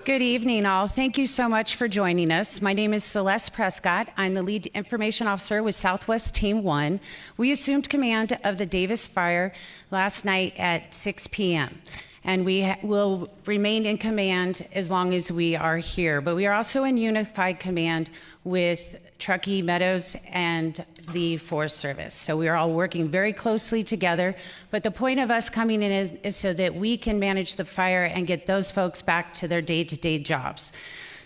Good evening, all. Thank you so much for joining us. My name is Celeste Prescott. I'm the lead information officer with Southwest Team 1. We assumed command of the Davis Fire last night at 6 p.m. and we will remain in command as long as we are here. But we are also in unified command with Truckee Meadows and the Forest Service. So we are all working very closely together. But the point of us coming in is so that we can manage the fire and get those folks back to their day-to-day jobs.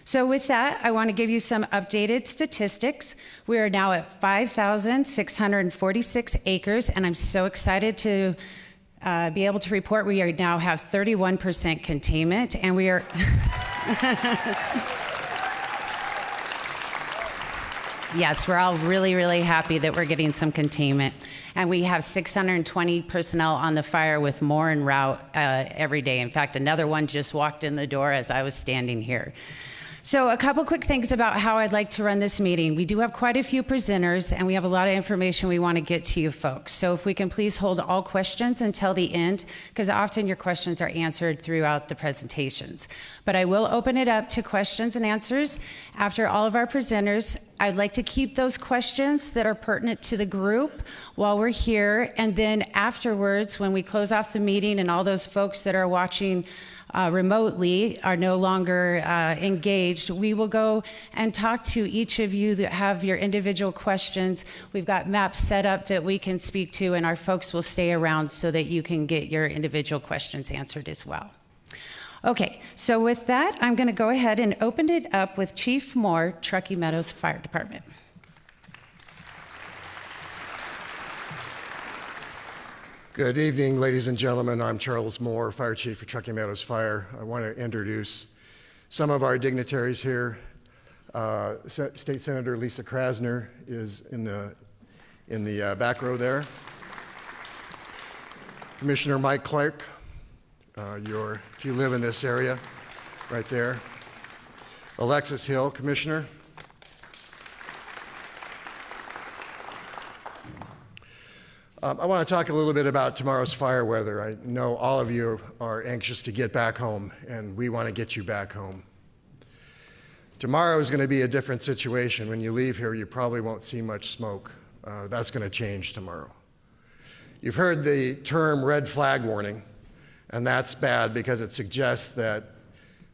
So with that, I want to give you some updated statistics. We are now at 5,646 acres, and I'm so excited to be able to report we are now have 31% containment, and we are yes, we're all really, really happy that we're getting some containment. And we have 620 personnel on the fire with more en route every day. In fact, another one just walked in the door as I was standing here. So a couple quick things about how I'd like to run this meeting. We do have quite a few presenters, and we have a lot of information we want to get to you folks. So if we can please hold all questions until the end, because often your questions are answered throughout the presentations. But I will open it up to questions and answers after all of our presenters. I'd like to keep those questions that are pertinent to the group while we're here, and then afterwards, when we close off the meeting and all those folks that are watching remotely are no longer engaged, we will go and talk to each of you that have your individual questions. We've got maps set up that we can speak to, and our folks will stay around so that you can get your individual questions answered as well. Okay, so with that, I'm going to go ahead and open it up with Chief Moore, Truckee Meadows Fire Department. Good evening, ladies and gentlemen. I'm Charles Moore, Fire Chief for Truckee Meadows Fire. I want to introduce some of our dignitaries here. State Senator Lisa Krasner is in the back row there. Commissioner Mike Clark, if you live in this area, right there. Alexis Hill, Commissioner. I want to talk a little bit about tomorrow's fire weather. I know all of you are anxious to get back home, and we want to get you back home. Tomorrow is going to be a different situation. When you leave here, you probably won't see much smoke. That's going to change tomorrow. You've heard the term red flag warning, and that's bad because it suggests that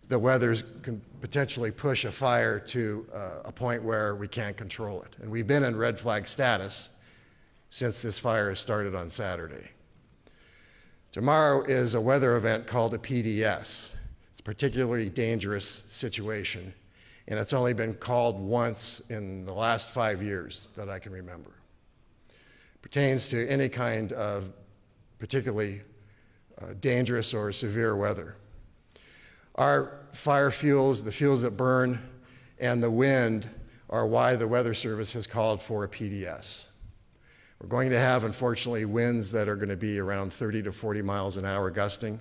the weather can potentially push a fire to a point where we can't control it. And we've been in red flag status since this fire has started on Saturday. Tomorrow is a weather event called a PDS. It's a particularly dangerous situation, and it's only been called once in the last 5 years that I can remember. It pertains to any kind of particularly dangerous or severe weather. Our fire fuels, the fuels that burn, and the wind are why the Weather Service has called for a PDS. We're going to have, unfortunately, winds that are going to be around 30 to 40 miles an hour gusting.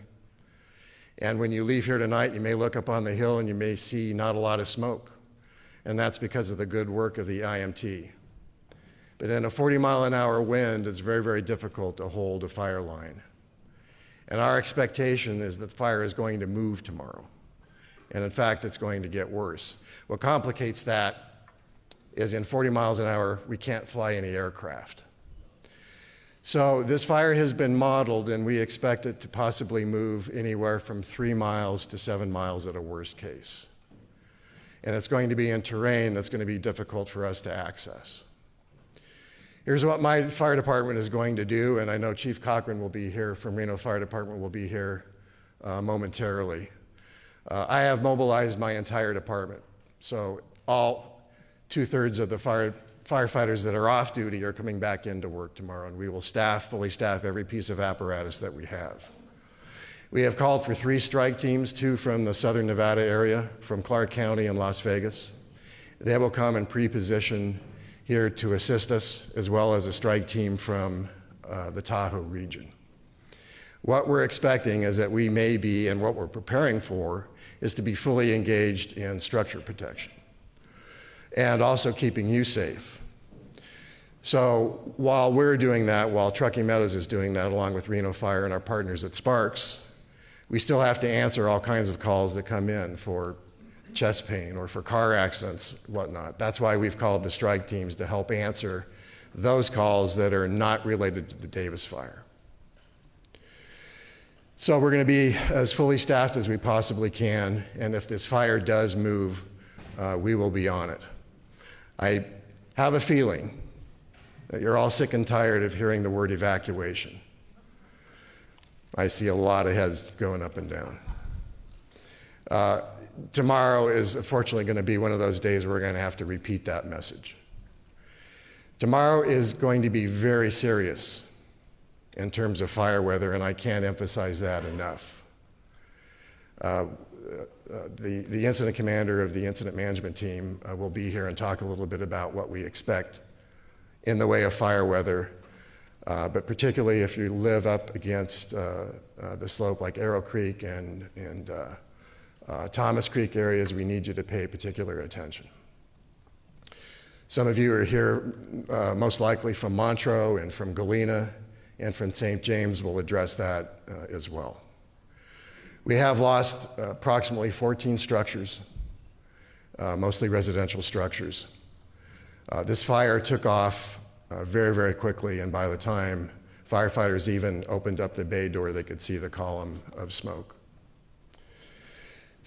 And when you leave here tonight, you may look up on the hill and you may see not a lot of smoke. And that's because of the good work of the IMT. But in a 40-mile-an-hour wind, it's very, very difficult to hold a fire line. And our expectation is that fire is going to move tomorrow. And in fact, it's going to get worse. What complicates that is in 40 miles an hour, we can't fly any aircraft. So this fire has been modeled, and we expect it to possibly move anywhere from 3 miles to 7 miles at a worst case. And it's going to be in terrain that's going to be difficult for us to access. Here's what my fire department is going to do, and I know Chief Cochran will be here from Reno Fire Department will be here momentarily. I have mobilized my entire department. So all 2/3 of the firefighters that are off duty are coming back into work tomorrow, and we will fully staff every piece of apparatus that we have. We have called for 3 strike teams, 2 from the southern Nevada area, from Clark County and Las Vegas. They will come and pre-position here to assist us, as well as a strike team from the Tahoe region. What we're expecting is that we may be, and what we're preparing for, is to be fully engaged in structure protection and also keeping you safe. So while we're doing that, while Truckee Meadows is doing that, along with Reno Fire and our partners at Sparks, We still have to answer all kinds of calls that come in for chest pain or for car accidents, whatnot. That's why we've called the strike teams to help answer those calls that are not related to the Davis fire. So we're going to be as fully staffed as we possibly can, and if this fire does move, we will be on it. I have a feeling that you're all sick and tired of hearing the word evacuation. I see a lot of heads going up and down. Tomorrow is unfortunately going to be one of those days where we're going to have to repeat that message. Tomorrow is going to be very serious in terms of fire weather, and I can't emphasize that enough. The incident commander of the incident management team will be here and talk a little bit about what we expect in the way of fire weather, but particularly if you live up against the slope like Arrow Creek and Thomas Creek areas, we need you to pay particular attention. Some of you are here most likely from Montreux and from Galena and from St. James. Will address that as well. We have lost approximately 14 structures, mostly residential structures. This fire took off very, very quickly, and by the time firefighters even opened up the bay door, they could see the column of smoke.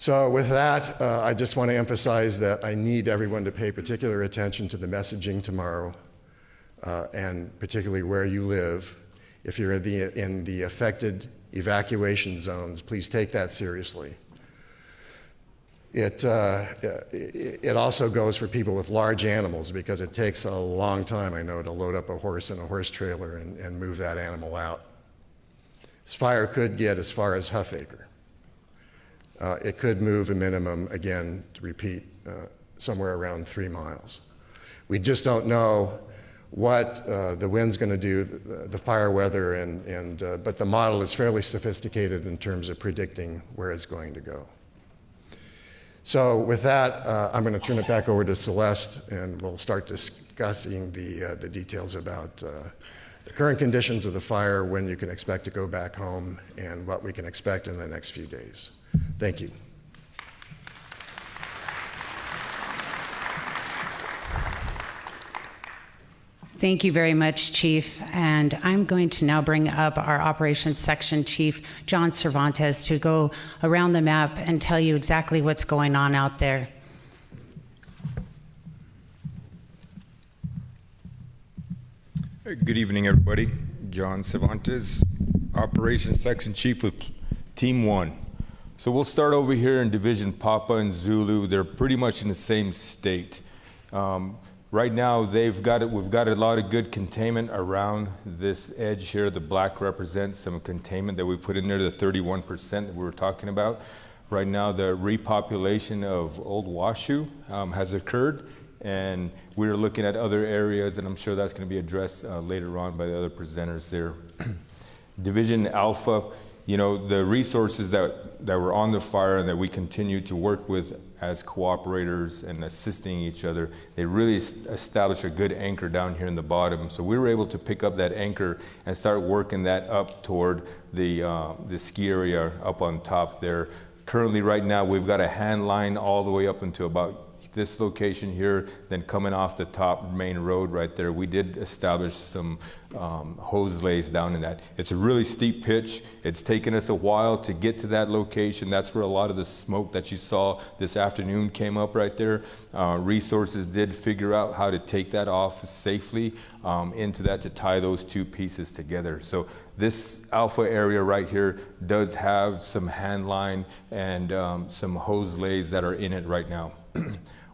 So with that, I just want to emphasize that I need everyone to pay particular attention to the messaging tomorrow, and particularly where you live. If you're in the affected evacuation zones, please take that seriously. It also goes for people with large animals, because it takes a long time, I know, to load up a horse in a horse trailer and move that animal out. This fire could get as far as Huffaker. It could move a minimum, again, to repeat, somewhere around 3 miles. We just don't know what the wind's going to do, the fire weather, but the model is fairly sophisticated in terms of predicting where it's going to go. So with that, I'm going to turn it back over to Celeste, and we'll start discussing the details about the current conditions of the fire, when you can expect to go back home, and what we can expect in the next few days. Thank you. Thank you very much, Chief. And I'm going to now bring up our Operations Section Chief, John Cervantes, to go around the map and tell you exactly what's going on out there. Good evening, everybody. John Cervantes, Operations Section Chief with Team 1. So we'll start over here in Division Papa and Zulu. They're pretty much in the same state. Right now, we've got a lot of good containment around this edge here. The black represents some containment that we put in there, the 31% that we were talking about. Right now, the repopulation of Old Washoe has occurred, and we're looking at other areas, and I'm sure that's going to be addressed later on by the other presenters there. Division Alpha, you know, the resources that were on the fire and that we continue to work with as cooperators and assisting each other, they really established a good anchor down here in the bottom. So we were able to pick up that anchor and start working that up toward the ski area up on top there. Currently, right now, we've got a hand line all the way up into about this location here, then coming off the top main road right there, we did establish some hose lays down in that. It's a really steep pitch. It's taken us a while to get to that location. That's where a lot of the smoke that you saw this afternoon came up right there. Resources did figure out how to take that off safely into that to tie those two pieces together. So this alpha area right here does have some hand line and some hose lays that are in it right now.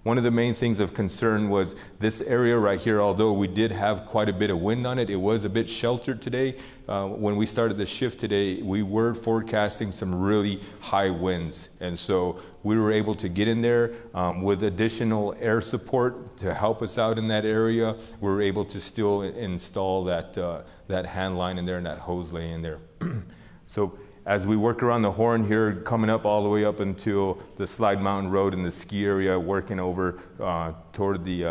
One of the main things of concern was this area right here. Although we did have quite a bit of wind on it, it was a bit sheltered today. When we started the shift today, we were forecasting some really high winds. And so we were able to get in there with additional air support to help us out in that area. We were able to still install that hand line in there and that hose lay in there. So as we work around the horn here, coming up all the way up until the Slide Mountain Road and the ski area, working over toward the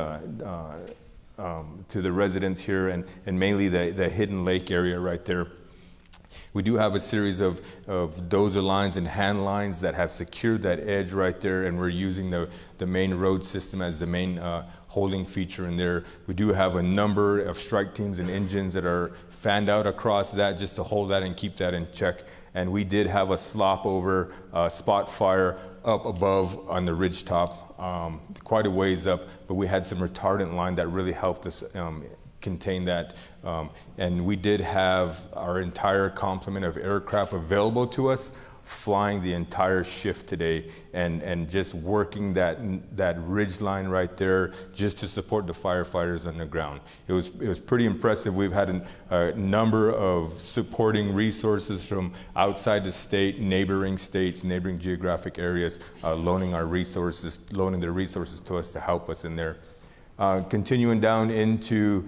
to the residents here, and mainly the Hidden Lake area right there. We do have a series of dozer lines and hand lines that have secured that edge right there, and we're using the main road system as the main holding feature in there. We do have a number of strike teams and engines that are fanned out across that just to hold that and keep that in check. And we did have a slop over spot fire up above on the ridge top, quite a ways up, but we had some retardant line that really helped us contain that. And we did have our entire complement of aircraft available to us, flying the entire shift today, and just working that ridge line right there just to support the firefighters on the ground. It was pretty impressive. We've had a number of supporting resources from outside the state, neighboring states, neighboring geographic areas, loaning their resources to us to help us in there. Continuing down into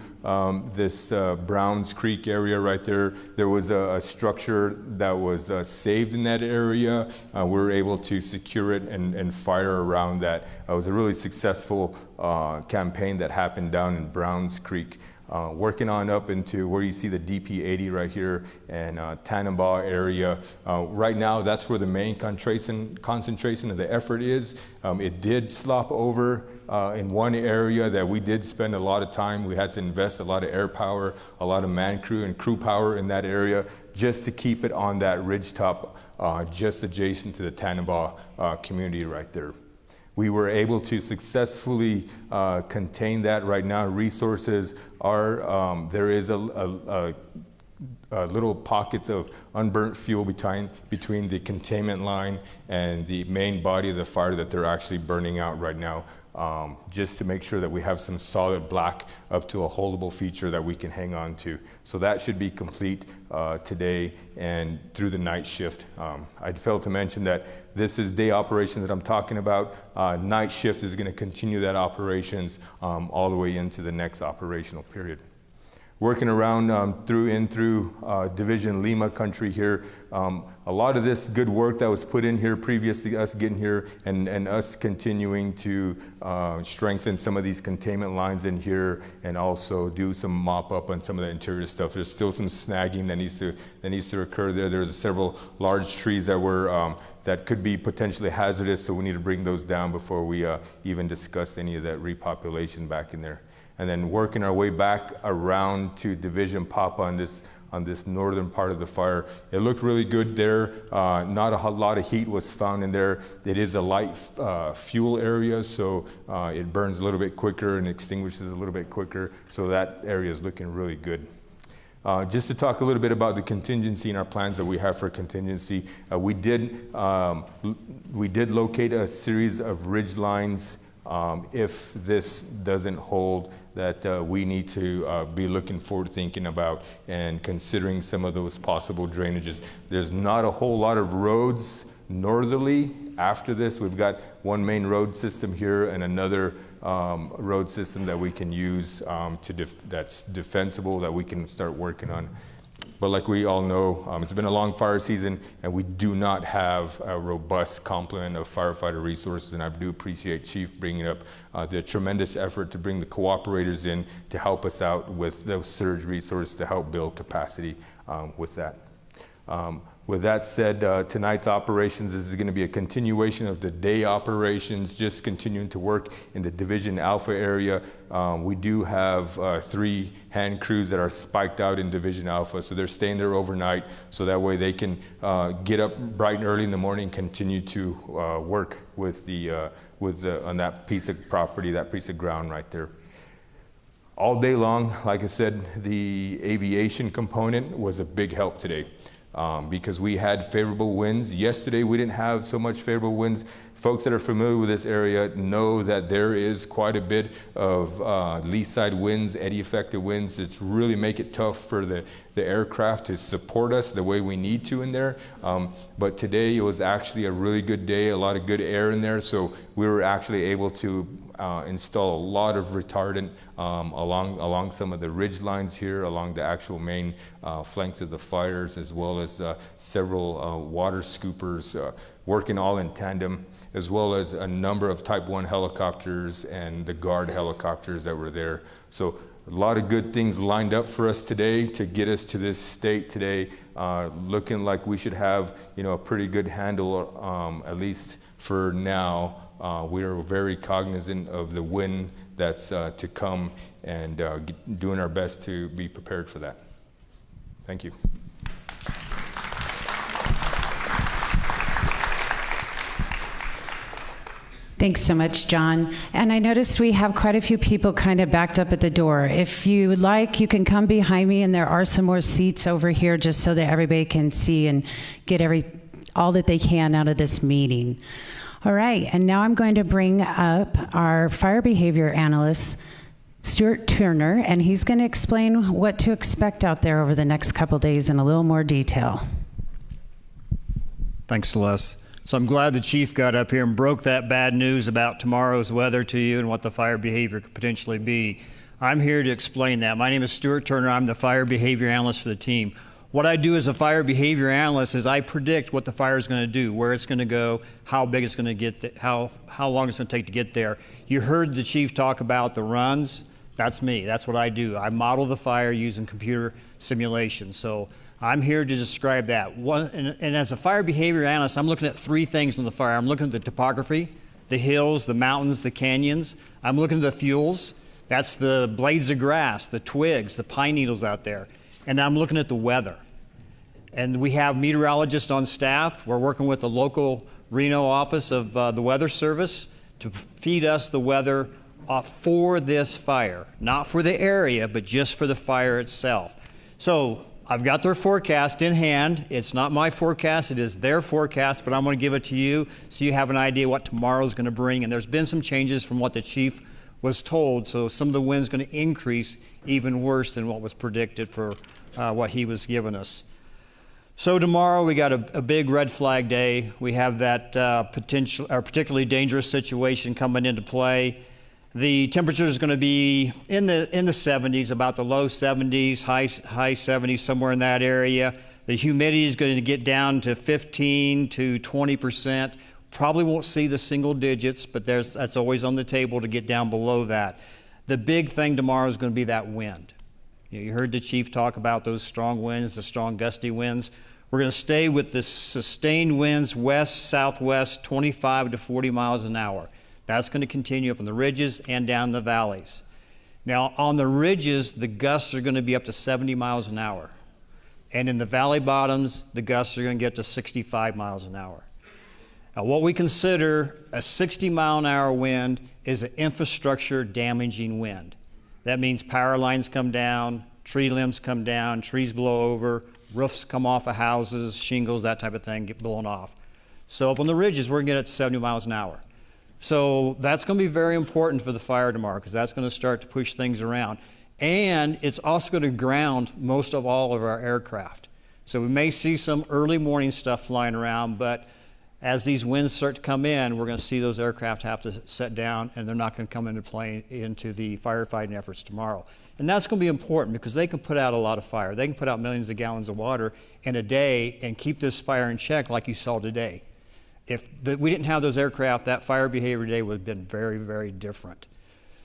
this Browns Creek area right there, there was a structure that was saved in that area. We were able to secure it and fire around that. It was a really successful campaign that happened down in Browns Creek. Working on up into where you see the DP-80 right here and Tannenbaugh area. Right now, that's where the main concentration of the effort is. It did slop over in one area that we did spend a lot of time. We had to invest a lot of air power, a lot of man crew and crew power in that area just to keep it on that ridge top just adjacent to the Tannenbaugh community right there. We were able to successfully contain that. Right now, resources are, there is a little pockets of unburnt fuel between the containment line and the main body of the fire that they're actually burning out right now, just to make sure that we have some solid black up to a holdable feature that we can hang on to. So that should be complete today and through the night shift. I failed to mention that this is day operations that I'm talking about. Night shift is going to continue that operations all the way into the next operational period. Working around through Division Lima country here. A lot of this good work that was put in here previous to us getting here and us continuing to strengthen some of these containment lines in here and also do some mop up on some of the interior stuff. There's still some snagging that needs to occur there. There's several large trees that were that could be potentially hazardous, so we need to bring those down before we even discuss any of that repopulation back in there. And then working our way back around to Division Papa on this northern part of the fire. It looked really good there. Not a lot of heat was found in there. It is a light fuel area, so it burns a little bit quicker and extinguishes a little bit quicker. So that area is looking really good. Just to talk a little bit about the contingency and our plans that we have for contingency, we did locate a series of ridge lines. If this doesn't hold, that we need to be looking forward, thinking about and considering some of those possible drainages. There's not a whole lot of roads northerly after this. We've got one main road system here and another road system that we can use that's defensible, that we can start working on. But like we all know, it's been a long fire season, and we do not have a robust complement of firefighter resources, and I do appreciate Chief bringing up the tremendous effort to bring the cooperators in to help us out with those surge resources to help build capacity with that. With that said, tonight's operations is going to be a continuation of the day operations, just continuing to work in the Division Alpha area. We do have 3 hand crews that are spiked out in Division Alpha, so they're staying there overnight, so that way they can get up bright and early in the morning, continue to work with on that piece of property, that piece of ground right there. All day long, like I said, the aviation component was a big help today. Because we had favorable winds. Yesterday we didn't have so much favorable winds. Folks that are familiar with this area know that there is quite a bit of lee side winds, eddy effective winds. It's really make it tough for the aircraft to support us the way we need to in there. But today it was actually a really good day, a lot of good air in there. So we were actually able to install a lot of retardant along some of the ridge lines here, along the actual main flanks of the fires, as well as several water scoopers working all in tandem, as well as a number of Type 1 helicopters and the Guard helicopters that were there. So a lot of good things lined up for us today to get us to this state today, looking like we should have, a pretty good handle, at least for now. We are very cognizant of the wind that's to come, and doing our best to be prepared for that. Thank you. Thanks so much, John. And I noticed we have quite a few people kind of backed up at the door. If you would like, you can come behind me, and there are some more seats over here just so that everybody can see and get all that they can out of this meeting. All right, and now I'm going to bring up our fire behavior analyst, Stuart Turner, and he's going to explain what to expect out there over the next couple days in a little more detail. Thanks, Celeste. So I'm glad the chief got up here and broke that bad news about tomorrow's weather to you and what the fire behavior could potentially be. I'm here to explain that. My name is Stuart Turner. I'm the fire behavior analyst for the team. What I do as a fire behavior analyst is I predict what the fire is going to do, where it's going to go, how big it's going to get, how long it's going to take to get there. You heard the chief talk about the runs. That's me. That's what I do. I model the fire using computer simulation. So I'm here to describe that. And as a fire behavior analyst, I'm looking at three things on the fire. I'm looking at the topography, the hills, the mountains, the canyons. I'm looking at the fuels. That's the blades of grass, the twigs, the pine needles out there. And I'm looking at the weather. And we have meteorologists on staff. We're working with the local Reno office of the Weather Service to feed us the weather for this fire. Not for the area, but just for the fire itself. So I've got their forecast in hand. It's not my forecast, it is their forecast, but I'm going to give it to you so you have an idea what tomorrow's going to bring. And there's been some changes from what the chief was told, so some of the wind's going to increase even worse than what was predicted for what he was giving us. So tomorrow we got a big red flag day. We have that particularly dangerous situation coming into play. The temperature is going to be in the 70s, about the low 70s, high 70s, somewhere in that area. The humidity is going to get down to 15 to 20%. Probably won't see the single digits, but that's always on the table to get down below that. The big thing tomorrow is going to be that wind. You heard the chief talk about those strong winds, the strong gusty winds. We're going to stay with the sustained winds, west, southwest, 25 to 40 miles an hour. That's going to continue up on the ridges and down the valleys. Now, on the ridges, the gusts are going to be up to 70 miles an hour. And in the valley bottoms, the gusts are going to get to 65 miles an hour. Now, what we consider a 60-mile-an-hour wind is an infrastructure damaging wind. That means power lines come down, tree limbs come down, trees blow over, roofs come off of houses, shingles, that type of thing get blown off. So up on the ridges, we're going to get it to 70 miles an hour. So that's going to be very important for the fire tomorrow because that's going to start to push things around. And it's also going to ground most of all of our aircraft. So we may see some early morning stuff flying around, but as these winds start to come in, we're going to see those aircraft have to set down, and they're not going to come into play into the firefighting efforts tomorrow. And that's going to be important because they can put out a lot of fire. They can put out millions of gallons of water in a day and keep this fire in check like you saw today. If we didn't have those aircraft, that fire behavior day would have been very, very different.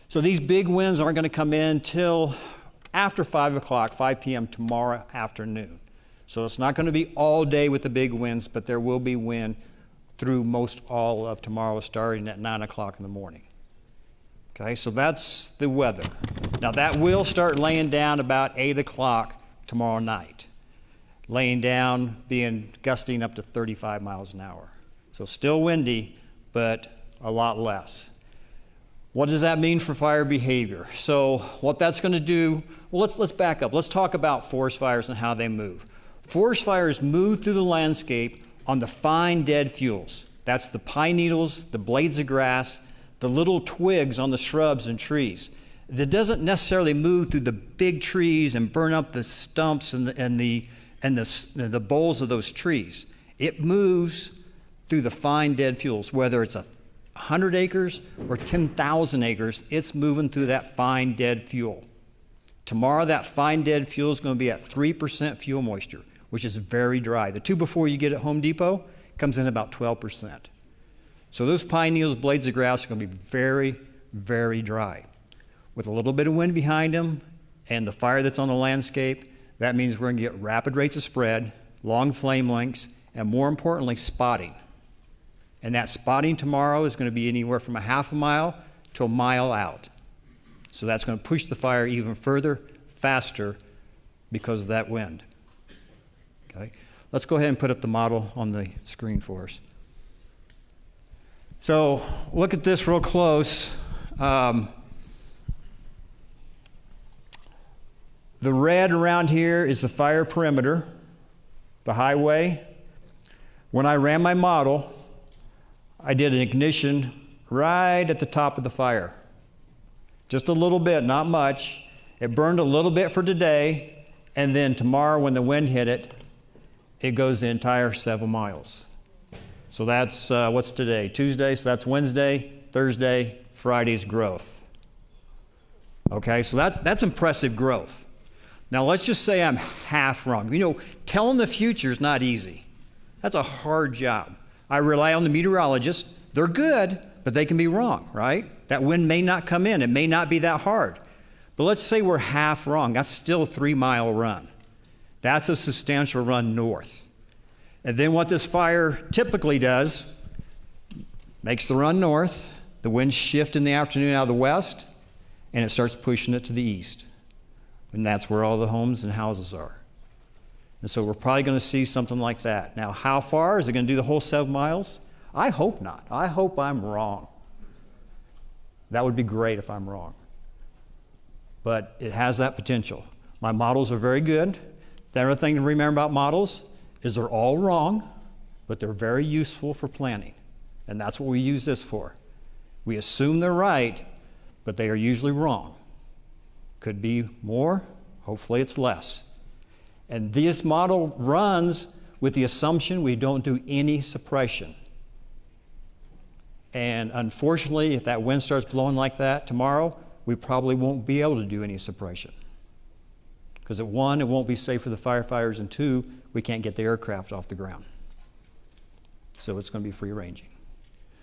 So these big winds aren't going to come in till after 5 o'clock, 5 p.m. tomorrow afternoon. So it's not going to be all day with the big winds, but there will be wind through most all of tomorrow starting at 9 o'clock in the morning. Okay, so that's the weather. Now that will start laying down about 8 o'clock tomorrow night. Laying down, gusting up to 35 miles an hour. So still windy, but a lot less. What does that mean for fire behavior? So what that's going to do, well, let's back up. Let's talk about forest fires and how they move. Forest fires move through the landscape on the fine dead fuels. That's the pine needles, the blades of grass, the little twigs on the shrubs and trees. That doesn't necessarily move through the big trees and burn up the stumps and the boles of those trees. It moves through the fine dead fuels, whether it's a 100 acres or 10,000 acres, it's moving through that fine dead fuel. Tomorrow, that fine dead fuel is going to be at 3% fuel moisture, which is very dry. The two before you get at Home Depot comes in about 12%. So those pine needles, blades of grass are going to be very, very dry. With a little bit of wind behind them and the fire that's on the landscape, that means we're going to get rapid rates of spread, long flame lengths, and more importantly, spotting. And that spotting tomorrow is going to be anywhere from a half a mile to a mile out. So that's going to push the fire even further, faster, because of that wind. Okay? Let's go ahead and put up the model on the screen for us. So look at this real close. The red around here is the fire perimeter, the highway. When I ran my model, I did an ignition right at the top of the fire. Just a little bit, not much. It burned a little bit for today, and then tomorrow when the wind hit it, it goes the entire 7 miles. So that's, what's today? Tuesday, so that's Wednesday, Thursday, Friday's growth. Okay, so that's impressive growth. Now let's just say I'm half wrong. You know, telling the future is not easy. That's a hard job. I rely on the meteorologists. They're good, but they can be wrong, right? That wind may not come in. It may not be that hard. But let's say we're half wrong. That's still a 3-mile run. That's a substantial run north. And then what this fire typically does, makes the run north, the winds shift in the afternoon out of the west, and it starts pushing it to the east. And that's where all the homes and houses are. And so we're probably going to see something like that. Now, how far? Is it going to do the whole 7 miles? I hope not. I hope I'm wrong. That would be great if I'm wrong. But it has that potential. My models are very good. The other thing to remember about models is they're all wrong, but they're very useful for planning. And that's what we use this for. We assume they're right, but they are usually wrong. Could be more, hopefully it's less. And this model runs with the assumption we don't do any suppression. And unfortunately, if that wind starts blowing like that tomorrow, we probably won't be able to do any suppression. Because at 1, it won't be safe for the firefighters, and 2, we can't get the aircraft off the ground. So it's going to be free ranging.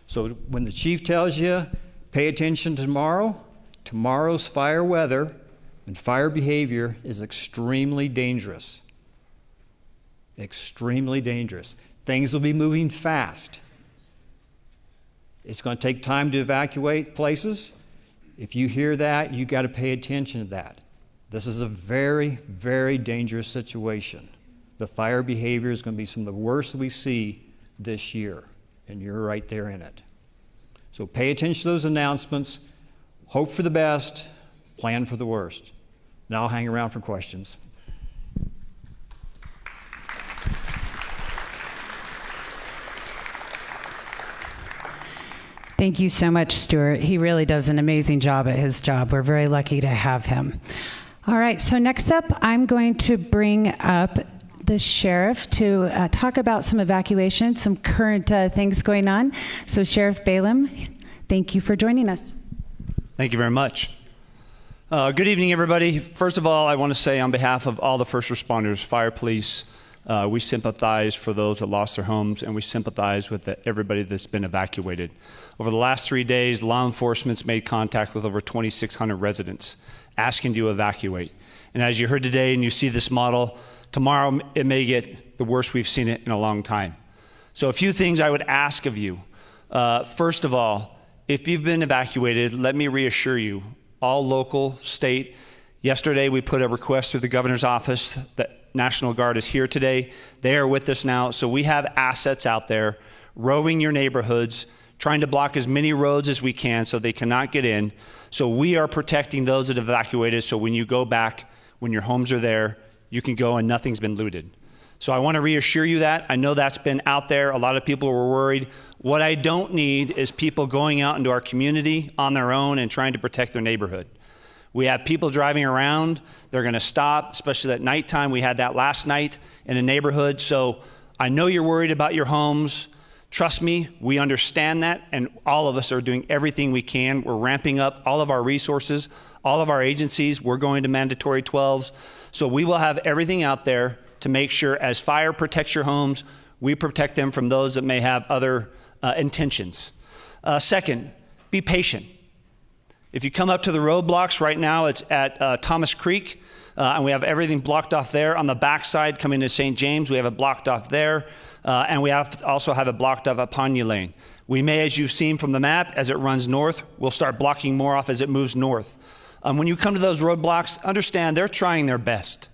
So when the chief tells you, pay attention to tomorrow, tomorrow's fire weather and fire behavior is extremely dangerous. Extremely dangerous. Things will be moving fast. It's going to take time to evacuate places. If you hear that, you got to pay attention to that. This is a very, very dangerous situation. The fire behavior is going to be some of the worst we see this year, and you're right there in it. So pay attention to those announcements, hope for the best, plan for the worst. Now I'll hang around for questions. Thank you so much, Stuart. He really does an amazing job at his job. We're very lucky to have him. All right, so next up, I'm going to bring up the sheriff to talk about some evacuation, some current things going on. So Sheriff Balaam, thank you for joining us. Thank you very much. Good evening, everybody. First of all, I want to say on behalf of all the first responders, fire, police, we sympathize for those that lost their homes, and we sympathize with everybody that's been evacuated. Over the last 3 days, law enforcement's made contact with over 2,600 residents asking to evacuate. And as you heard today and you see this model, tomorrow it may get the worst we've seen it in a long time. So a few things I would ask of you. First of all, if you've been evacuated, let me reassure you, all local, state. Yesterday we put a request through the governor's office. The National Guard is here today. They are with us now. So we have assets out there roving your neighborhoods, trying to block as many roads as we can so they cannot get in. So we are protecting those that have evacuated, so when you go back, when your homes are there, you can go and nothing's been looted. So I want to reassure you that. I know that's been out there. A lot of people were worried. What I don't need is people going out into our community on their own and trying to protect their neighborhood. We have people driving around. They're going to stop, especially at nighttime. We had that last night in a neighborhood. So I know you're worried about your homes. Trust me, we understand that, and all of us are doing everything we can. We're ramping up all of our resources, all of our agencies. We're going to mandatory 12s. So we will have everything out there to make sure as fire protects your homes, we protect them from those that may have other intentions. Second, be patient. If you come up to the roadblocks right now, it's at Thomas Creek, and we have everything blocked off there. On the backside, coming to St. James, we have it blocked off there, and we also have it blocked off at Ponye Lane. We may, as you've seen from the map, as it runs north, we'll start blocking more off as it moves north. When you come to those roadblocks, understand they're trying their best.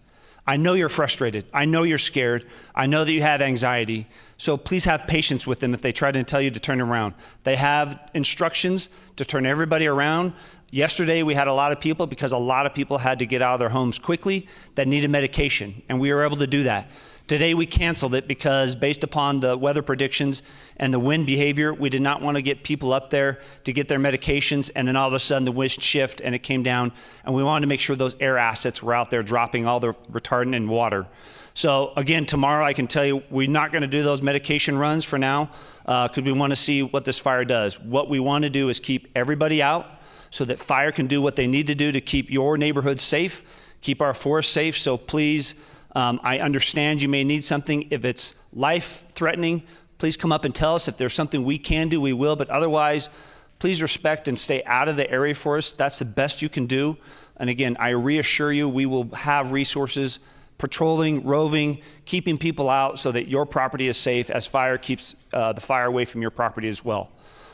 I know you're frustrated. I know you're scared. I know that you have anxiety. So please have patience with them if they try to tell you to turn around. They have instructions to turn everybody around. Yesterday, we had a lot of people, because a lot of people had to get out of their homes quickly, that needed medication, and we were able to do that. Today, we canceled it because based upon the weather predictions and the wind behavior, we did not want to get people up there to get their medications, and then all of a sudden the wind shift and it came down, and we wanted to make sure those air assets were out there dropping all the retardant and water. So again, tomorrow I can tell you we're not going to do those medication runs for now because we want to see what this fire does. What we want to do is keep everybody out so that fire can do what they need to do to keep your neighborhood safe, keep our forest safe. So please, I understand you may need something. If it's life-threatening, please come up and tell us. If there's something we can do, we will. But otherwise, please respect and stay out of the area for us. That's the best you can do. And again, I reassure you, we will have resources patrolling, roving, keeping people out so that your property is safe as fire keeps the fire away from your property as well.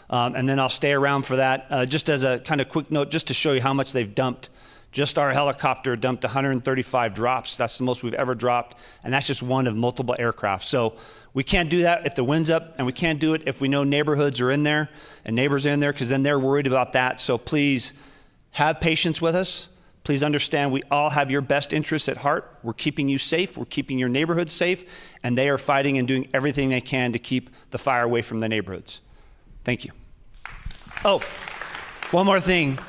And then I'll stay around for that. Just as a kind of quick note, just to show you how much they've dumped. Just our helicopter dumped 135 drops. That's the most we've ever dropped, and that's just one of multiple aircraft. So we can't do that if the wind's up, and we can't do it if we know neighborhoods are in there and neighbors are in there, because then they're worried about that. So please have patience with us. Please understand we all have your best interests at heart. We're keeping you safe. We're keeping your neighborhood safe, and they are fighting and doing everything they can to keep the fire away from the neighborhoods. Thank you. Oh, one more thing.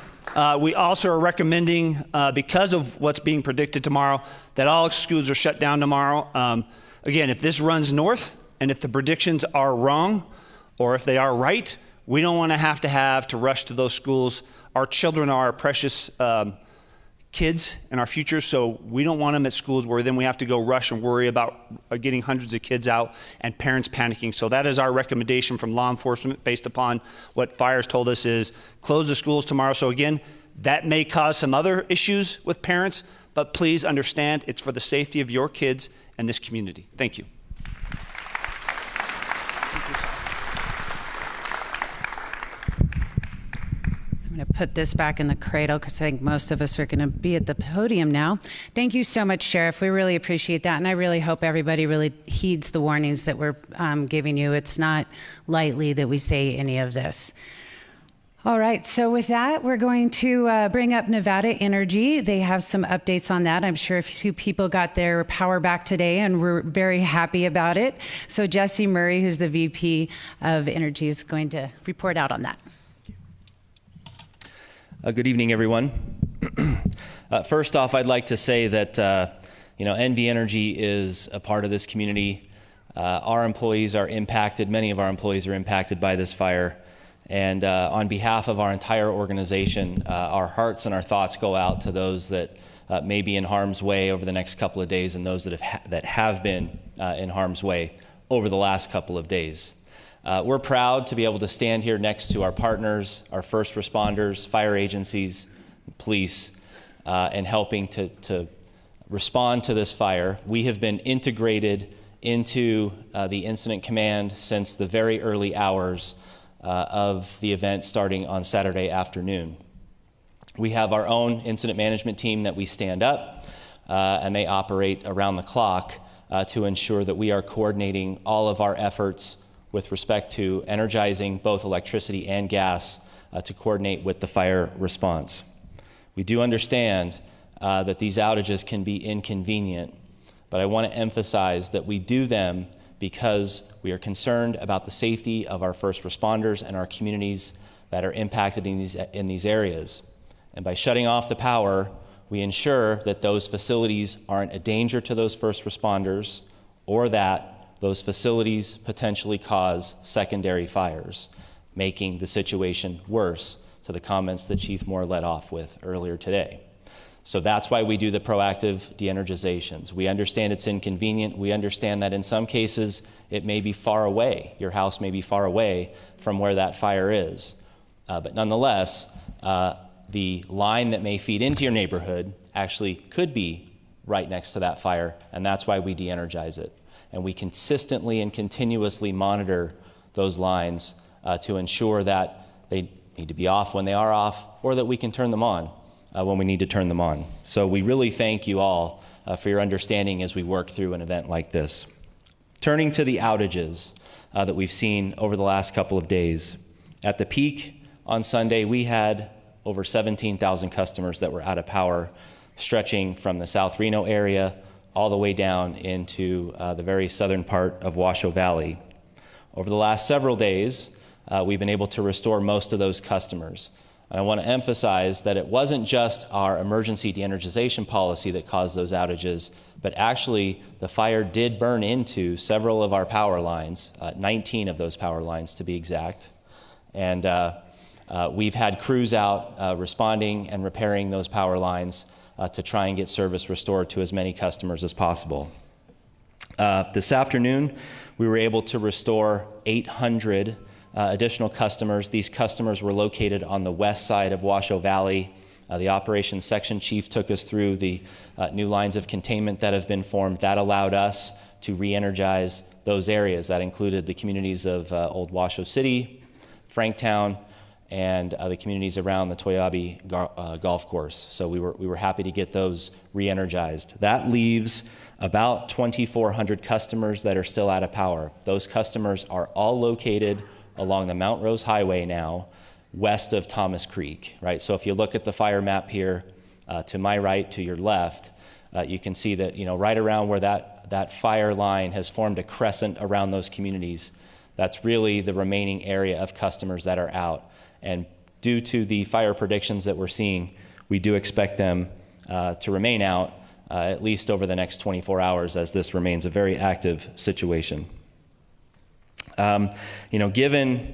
We also are recommending, because of what's being predicted tomorrow, that all schools are shut down tomorrow. Again, if this runs north and if the predictions are wrong or if they are right, we don't want to have to rush to those schools. Our children are our precious kids and our future, so we don't want them at schools where then we have to go rush and worry about getting hundreds of kids out and parents panicking. So that is our recommendation from law enforcement based upon what fire's told us is close the schools tomorrow. So again, that may cause some other issues with parents, but please understand it's for the safety of your kids and this community. Thank you. I'm going to put this back in the cradle because I think most of us are going to be at the podium now. Thank you so much, Sheriff. We really appreciate that, and I really hope everybody really heeds the warnings that we're giving you. It's not lightly that we say any of this. All right, so with that, we're going to bring up Nevada Energy. They have some updates on that. I'm sure a few people got their power back today, and we're very happy about it. So Jesse Murray, who's the VP of Energy, is going to report out on that. Good evening, everyone. First off, I'd like to say that NV Energy is a part of this community. Our employees are impacted. Many of our employees are impacted by this fire. And on behalf of our entire organization, our hearts and our thoughts go out to those that may be in harm's way over the next couple of days and those that have been in harm's way over the last couple of days. We're proud to be able to stand here next to our partners, our first responders, fire agencies, police, and helping to respond to this fire. We have been integrated into the incident command since the very early hours of the event starting on Saturday afternoon. We have our own incident management team that we stand up, and they operate around the clock to ensure that we are coordinating all of our efforts with respect to energizing both electricity and gas to coordinate with the fire response. We do understand that these outages can be inconvenient, but I want to emphasize that we do them because we are concerned about the safety of our first responders and our communities that are impacted in these areas. And by shutting off the power, we ensure that those facilities aren't a danger to those first responders or that those facilities potentially cause secondary fires, making the situation worse, to the comments that Chief Moore led off with earlier today. So that's why we do the proactive de-energizations. We understand it's inconvenient. We understand that in some cases it may be far away. Your house may be far away from where that fire is. But nonetheless, the line that may feed into your neighborhood actually could be right next to that fire, and that's why we de-energize it. And we consistently and continuously monitor those lines to ensure that they need to be off when they are off, or that we can turn them on when we need to turn them on. So we really thank you all for your understanding as we work through an event like this. Turning to the outages that we've seen over the last couple of days. At the peak on Sunday, we had over 17,000 customers that were out of power, stretching from the South Reno area all the way down into the very southern part of Washoe Valley. Over the last several days, we've been able to restore most of those customers. And I want to emphasize that it wasn't just our emergency de-energization policy that caused those outages, but actually the fire did burn into several of our power lines, 19 of those power lines to be exact. And we've had crews out responding and repairing those power lines to try and get service restored to as many customers as possible. This afternoon, we were able to restore 800 additional customers. These customers were located on the west side of Washoe Valley. The operations section chief took us through the new lines of containment that have been formed. That allowed us to re-energize those areas. That included the communities of Old Washoe City, Franktown, and the communities around the Toyabe golf course. So we were happy to get those re-energized. That leaves about 2,400 customers that are still out of power. Those customers are all located along the Mount Rose Highway now, west of Thomas Creek, right? So if you look at the fire map here, to my right, to your left, you can see that, right around where that fire line has formed a crescent around those communities, that's really the remaining area of customers that are out. And due to the fire predictions that we're seeing, we do expect them to remain out at least over the next 24 hours, as this remains a very active situation. Given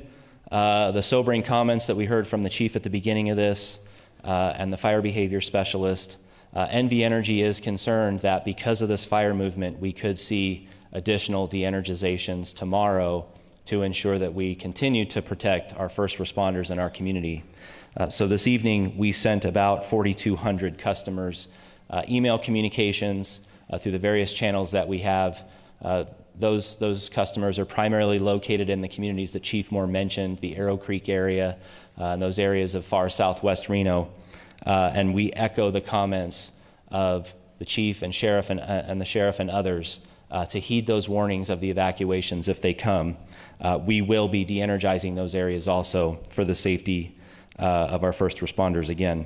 the sobering comments that we heard from the chief at the beginning of this and the fire behavior specialist, NV Energy is concerned that because of this fire movement, we could see additional de-energizations tomorrow to ensure that we continue to protect our first responders in our community. So this evening, we sent about 4,200 customers email communications through the various channels that we have. Those customers are primarily located in the communities that Chief Moore mentioned, the Arrow Creek area, and those areas of far southwest Reno. And we echo the comments of the chief and sheriff and the sheriff and others to heed those warnings of the evacuations if they come. We will be de-energizing those areas also for the safety of our first responders again.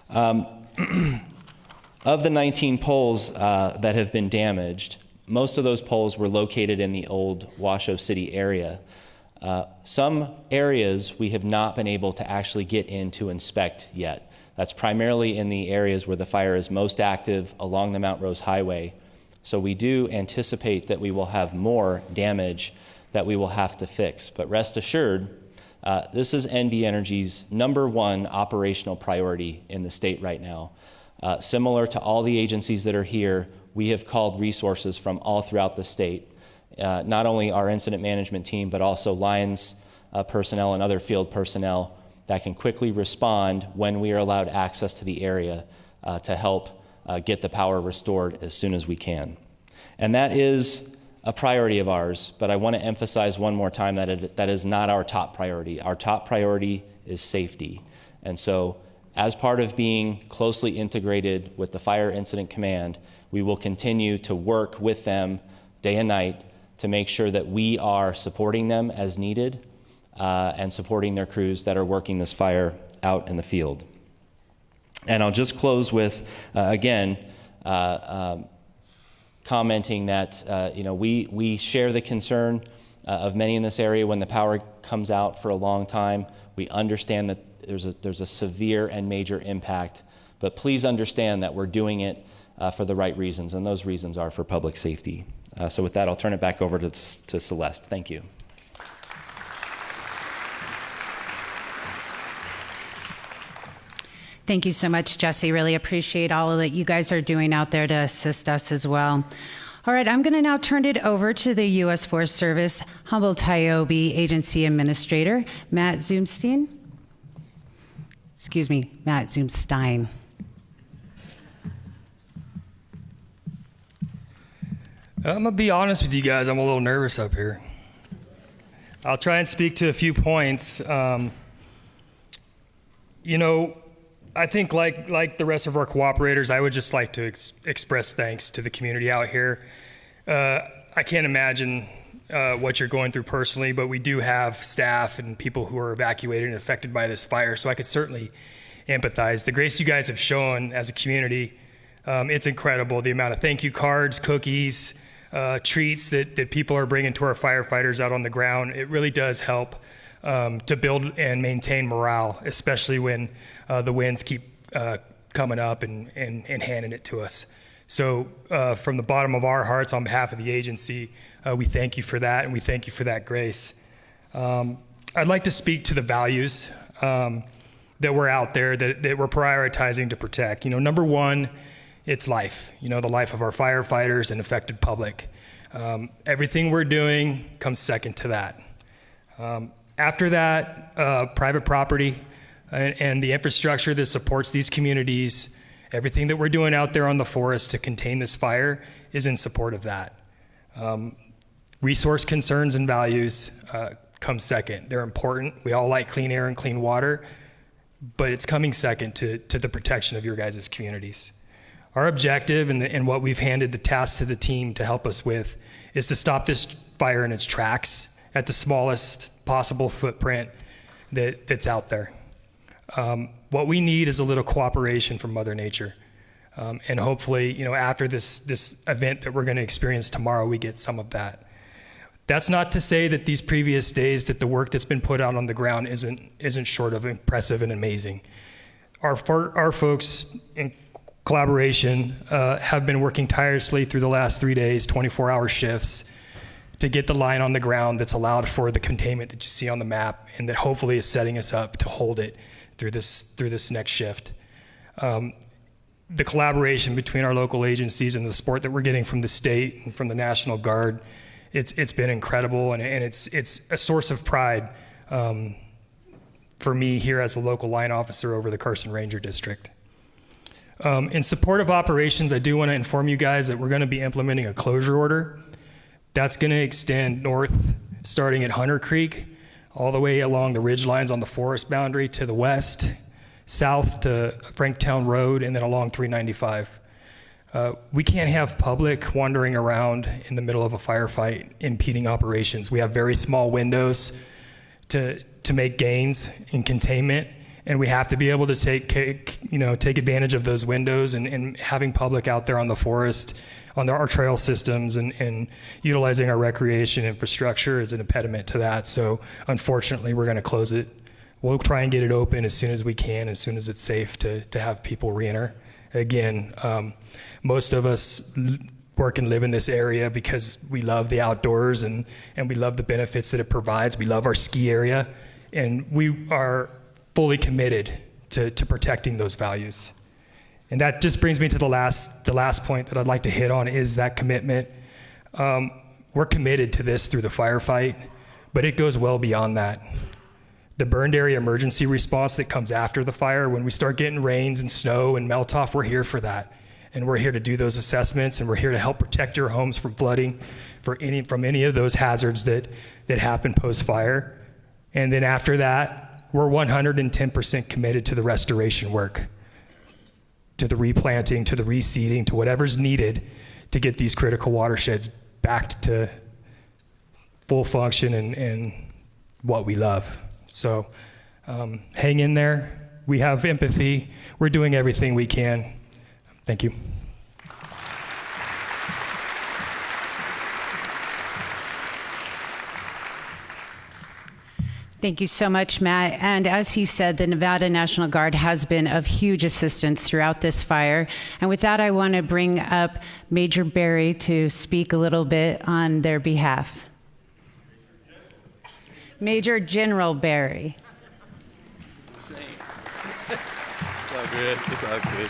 Of the 19 poles that have been damaged, most of those poles were located in the old Washoe City area. Some areas we have not been able to actually get in to inspect yet. That's primarily in the areas where the fire is most active along the Mount Rose Highway. So we do anticipate that we will have more damage that we will have to fix. But rest assured, this is NV Energy's #1 operational priority in the state right now. Similar to all the agencies that are here, we have called resources from all throughout the state, not only our incident management team, but also lines personnel and other field personnel that can quickly respond when we are allowed access to the area to help get the power restored as soon as we can. And that is a priority of ours, but I want to emphasize one more time that that is not our top priority. Our top priority is safety. And so as part of being closely integrated with the Fire Incident Command, we will continue to work with them day and night to make sure that we are supporting them as needed and supporting their crews that are working this fire out in the field. And I'll just close with, again, commenting that we share the concern of many in this area when the power comes out for a long time. We understand that there's a severe and major impact, but please understand that we're doing it for the right reasons, and those reasons are for public safety. So with that, I'll turn it back over to Celeste. Thank you. Thank you so much, Jesse. Really appreciate all that you guys are doing out there to assist us as well. All right, I'm going to now turn it over to the U.S. Forest Service Humboldt-Tiobe Agency Administrator, Matt Zumstein. Excuse me, Matt Zumstein. I'm gonna be honest with you guys, I'm a little nervous up here. I'll try and speak to a few points. You know, I think like the rest of our cooperators, I would just like to express thanks to the community out here. I can't imagine what you're going through personally, but we do have staff and people who are evacuated and affected by this fire, so I could certainly empathize. The grace you guys have shown as a community, it's incredible. The amount of thank you cards, cookies, treats that people are bringing to our firefighters out on the ground, it really does help to build and maintain morale, especially when the winds keep coming up and handing it to us. So from the bottom of our hearts, on behalf of the agency, we thank you for that, and we thank you for that grace. I'd like to speak to the values that we're out there, that we're prioritizing to protect. You know, number one, it's life, you know, the life of our firefighters and affected public. Everything we're doing comes second to that. After that, private property and the infrastructure that supports these communities, everything that we're doing out there on the forest to contain this fire is in support of that. Resource concerns and values come second. They're important. We all like clean air and clean water, but it's coming second to the protection of your guys' communities. Our objective and what we've handed the task to the team to help us with is to stop this fire in its tracks at the smallest possible footprint that's out there. What we need is a little cooperation from Mother Nature. And hopefully, you know, after this event that we're going to experience tomorrow, we get some of that. That's not to say that these previous days that the work that's been put out on the ground isn't short of impressive and amazing. Our folks in collaboration have been working tirelessly through the last 3 days, 24-hour shifts, to get the line on the ground that's allowed for the containment that you see on the map, and that hopefully is setting us up to hold it through this next shift. The collaboration between our local agencies and the support that we're getting from the state and from the National Guard, it's been incredible, and it's a source of pride for me here as a local line officer over the Carson Ranger District. In support of operations, I do want to inform you guys that we're going to be implementing a closure order. That's going to extend north, starting at Hunter Creek, all the way along the ridge lines on the forest boundary to the west, south to Franktown Road, and then along 395. We can't have public wandering around in the middle of a firefight impeding operations. We have very small windows to make gains in containment, and we have to be able to take advantage of those windows, and having public out there on the forest, on our trail systems, and utilizing our recreation infrastructure is an impediment to that. So unfortunately, we're going to close it. We'll try and get it open as soon as we can, as soon as it's safe to have people re-enter. Again, most of us work and live in this area because we love the outdoors and we love the benefits that it provides. We love our ski area, and we are fully committed to protecting those values. And that just brings me to the last point that I'd like to hit on, is that commitment. We're committed to this through the firefight, but it goes well beyond that. The burned area emergency response that comes after the fire, when we start getting rains and snow and melt off, we're here for that. And we're here to do those assessments, and we're here to help protect your homes from flooding, from any of those hazards that happen post-fire. And then after that, we're 110% committed to the restoration work, to the replanting, to the reseeding, to whatever's needed to get these critical watersheds back to full function and what we love. So hang in there. We have empathy. We're doing everything we can. Thank you. Thank you so much, Matt. And as he said, the Nevada National Guard has been of huge assistance throughout this fire. And with that, I want to bring up Major Barry to speak a little bit on their behalf. Major General Barry. It's all good. It's all good.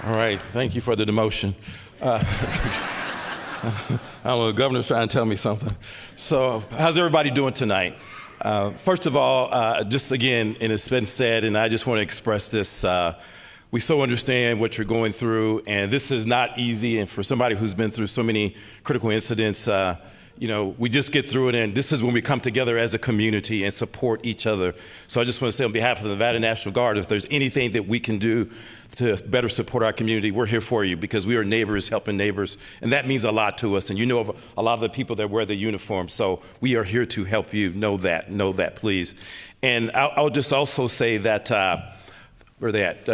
All right. Thank you for the demotion. I don't know, the governor's trying to tell me something. So how's everybody doing tonight? First of all, just again, and it's been said, and I just want to express this, we so understand what you're going through, and this is not easy, and for somebody who's been through so many critical incidents, you know, we just get through it, and this is when we come together as a community and support each other. So I just want to say on behalf of the Nevada National Guard, if there's anything that we can do to better support our community, we're here for you, because we are neighbors helping neighbors, and that means a lot to us. And you know of a lot of the people that wear the uniform, so we are here to help you. Know that, please. And I'll just also say that, where are they at?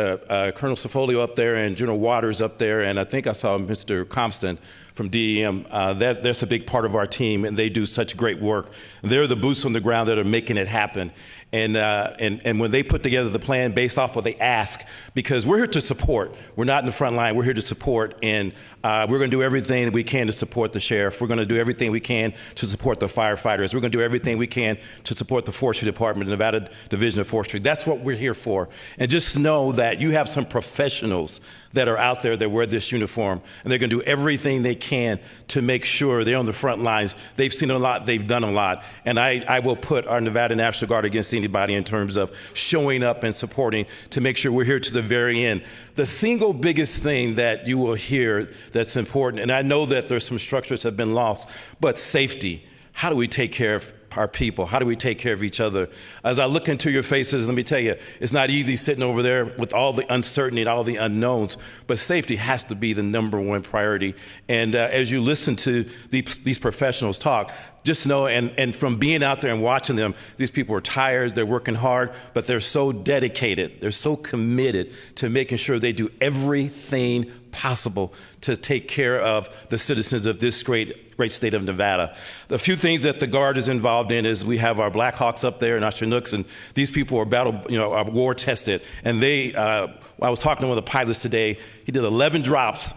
Colonel Cifolio up there and General Waters up there, and I think I saw Mr. Compton from DEM. That's a big part of our team, and they do such great work. They're the boots on the ground that are making it happen. And when they put together the plan based off what they ask, because we're here to support. We're not in the front line. We're here to support, and we're going to do everything that we can to support the sheriff. We're going to do everything we can to support the firefighters. We're going to do everything we can to support the Forestry Department, the Nevada Division of Forestry. That's what we're here for. And just know that you have some professionals that are out there that wear this uniform, and they're going to do everything they can to make sure they're on the front lines. They've seen a lot, they've done a lot, and I will put our Nevada National Guard against anybody in terms of showing up and supporting to make sure we're here to the very end. The single biggest thing that you will hear that's important, and I know that there's some structures that have been lost, but safety. How do we take care of our people? How do we take care of each other? As I look into your faces, let me tell you, it's not easy sitting over there with all the uncertainty and all the unknowns, but safety has to be the number one priority. And as you listen to these professionals talk, just know, and from being out there and watching them, these people are tired, they're working hard, but they're so dedicated, they're so committed to making sure they do everything possible to take care of the citizens of this great state of Nevada. The few things that the Guard is involved in is we have our Black Hawks up there and our Chinooks, and these people are war tested. And I was talking to one of the pilots today. He did 11 drops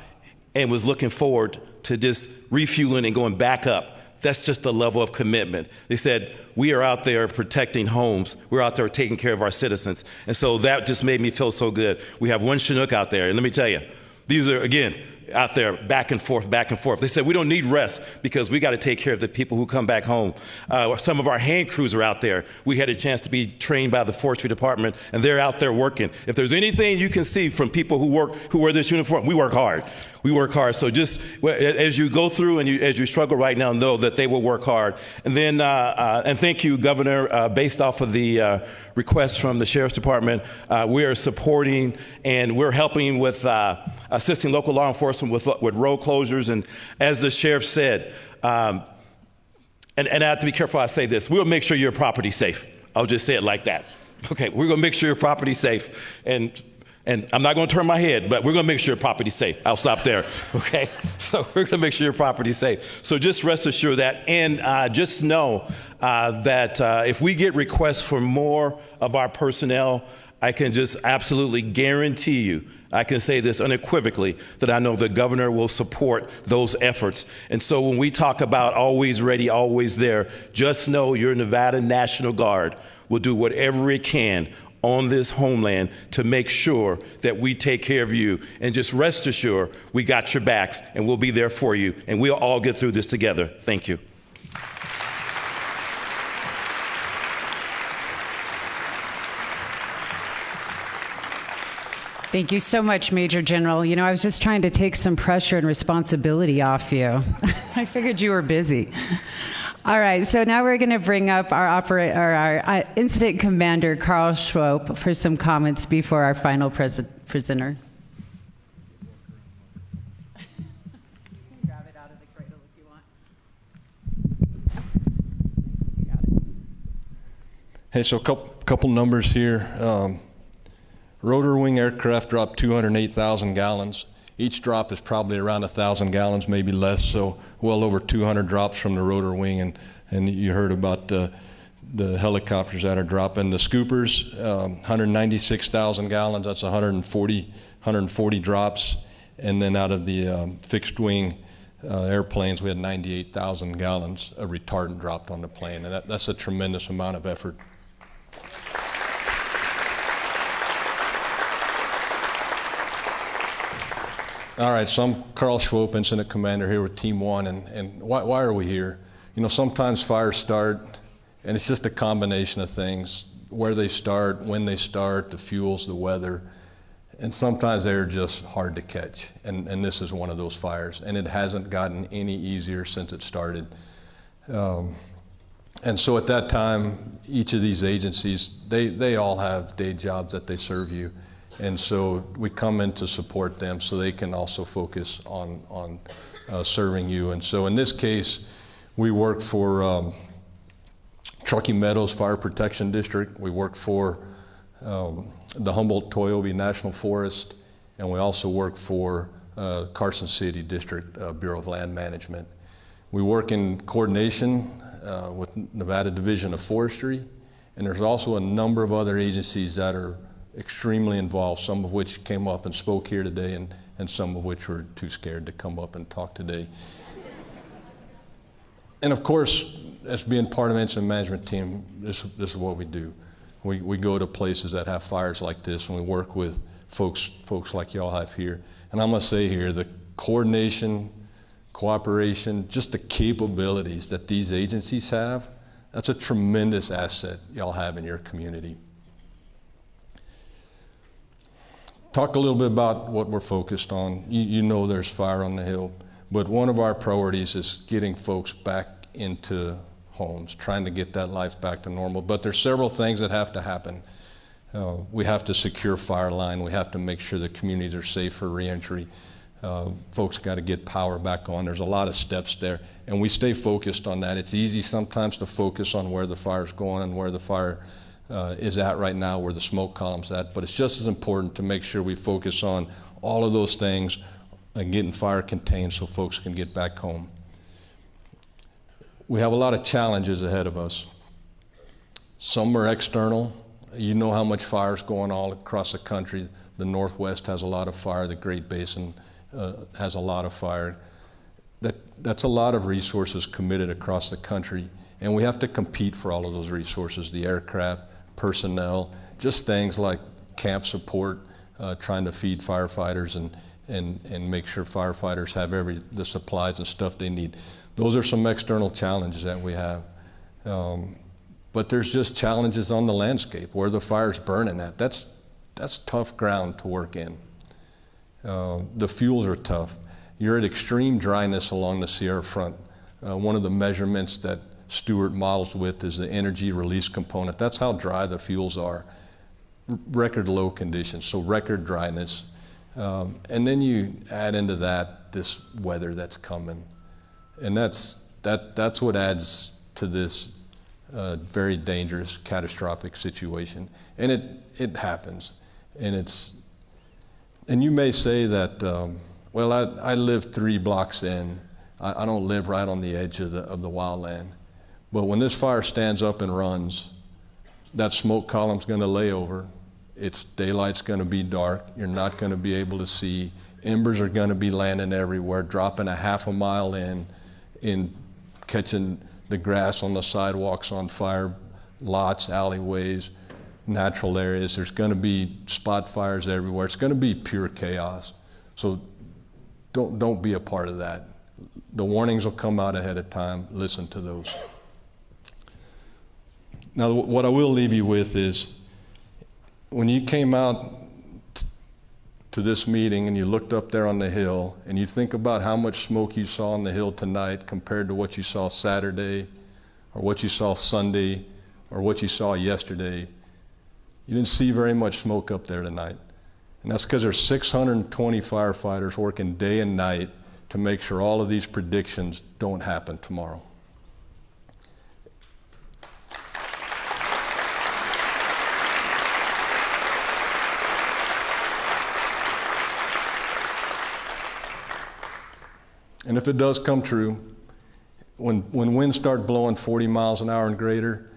and was looking forward to just refueling and going back up. That's just the level of commitment. They said, we are out there protecting homes. We're out there taking care of our citizens. And so that just made me feel so good. We have one Chinook out there, and let me tell you, these are, again, out there back and forth, back and forth. They said, we don't need rest because we got to take care of the people who come back home. Some of our hand crews are out there. We had a chance to be trained by the Forestry Department, and they're out there working. If there's anything you can see from people who wear this uniform, we work hard. We work hard. So just as you go through and as you struggle right now, know that they will work hard. And then, and thank you, Governor, based off of the request from the Sheriff's Department, we are supporting and we're helping with assisting local law enforcement with road closures. And as the Sheriff said, and I have to be careful I say this, we'll make sure your property's safe. I'll just say it like that. Okay, we're gonna make sure your property's safe. And I'm not going to turn my head, but we're going to make sure your property's safe. I'll stop there, okay? So we're going to make sure your property's safe. So just rest assured that. And just know that if we get requests for more of our personnel, I can just absolutely guarantee you, I can say this unequivocally, that I know the governor will support those efforts. And so when we talk about always ready, always there, just know your Nevada National Guard will do whatever it can on this homeland to make sure that we take care of you. And just rest assured, we got your backs and we'll be there for you. And we'll all get through this together. Thank you. Thank you so much, Major General. You know, I was just trying to take some pressure and responsibility off you. I figured you were busy. All right, so now we're going to bring up our incident commander, Carl Schwope, for some comments before our final presenter. Grab it out of the cradle if you want. You got it. Hey, so a couple numbers here. Rotor wing aircraft dropped 208,000 gallons. Each drop is probably around 1,000 gallons, maybe less, so well over 200 drops from the rotor wing. And you heard about the helicopters that are dropping. The scoopers, 196,000 gallons, that's 140 drops. And then out of the fixed wing airplanes, we had 98,000 gallons of retardant dropped on the plane. And that's a tremendous amount of effort. All right, so I'm Carl Schwope, Incident Commander here with Team 1, and why are we here? You know, sometimes fires start, and it's just a combination of things, where they start, when they start, the fuels, the weather, and sometimes they're just hard to catch, and this is one of those fires, and it hasn't gotten any easier since it started. And so at that time, each of these agencies, they all have day jobs that they serve you. And so we come in to support them so they can also focus on serving you. And so in this case, we work for Truckee Meadows Fire Protection District. We work for the Humboldt-Toyobe National Forest. And we also work for Carson City District Bureau of Land Management. We work in coordination with Nevada Division of Forestry. And there's also a number of other agencies that are extremely involved, some of which came up and spoke here today, and some of which were too scared to come up and talk today. And of course, as being part of the incident management team, this is what we do. We go to places that have fires like this, and we work with folks like y'all have here. And I'm gonna say here, the coordination, cooperation, just the capabilities that these agencies have, that's a tremendous asset y'all have in your community. Talk a little bit about what we're focused on. You know there's fire on the hill, but one of our priorities is getting folks back into homes, trying to get that life back to normal. But there's several things that have to happen. We have to secure fire line. We have to make sure the communities are safe for reentry. Folks got to get power back on. There's a lot of steps there, and we stay focused on that. It's easy sometimes to focus on where the fire's going and where the fire is at right now, where the smoke column's at, but it's just as important to make sure we focus on all of those things and getting fire contained so folks can get back home. We have a lot of challenges ahead of us. Some are external. You know how much fire is going all across the country. The Northwest has a lot of fire. The Great Basin has a lot of fire. That's a lot of resources committed across the country, and we have to compete for all of those resources, the aircraft, personnel, just things like camp support, trying to feed firefighters and make sure firefighters have the supplies and stuff they need. Those are some external challenges that we have. But there's just challenges on the landscape, where the fire's burning at. That's tough ground to work in. The fuels are tough. You're at extreme dryness along the Sierra Front. One of the measurements that Stewart models with is the energy release component. That's how dry the fuels are. Record low conditions, so record dryness. And then you add into that this weather that's coming. And that's what adds to this very dangerous, catastrophic situation. And it happens. And you may say that, well, I live 3 blocks in. I don't live right on the edge of the wildland. But when this fire stands up and runs, that smoke column's going to lay over. Its daylight's going to be dark. You're not going to be able to see. Embers are going to be landing everywhere, dropping a half a mile in catching the grass on the sidewalks on fire, lots, alleyways, natural areas. There's going to be spot fires everywhere. It's going to be pure chaos. So don't be a part of that. The warnings will come out ahead of time. Listen to those. Now, what I will leave you with is, when you came out to this meeting and you looked up there on the hill and you think about how much smoke you saw on the hill tonight compared to what you saw Saturday or what you saw Sunday or what you saw yesterday, you didn't see very much smoke up there tonight. And that's because there's 620 firefighters working day and night to make sure all of these predictions don't happen tomorrow. And if it does come true, when winds start blowing 40 miles an hour and greater,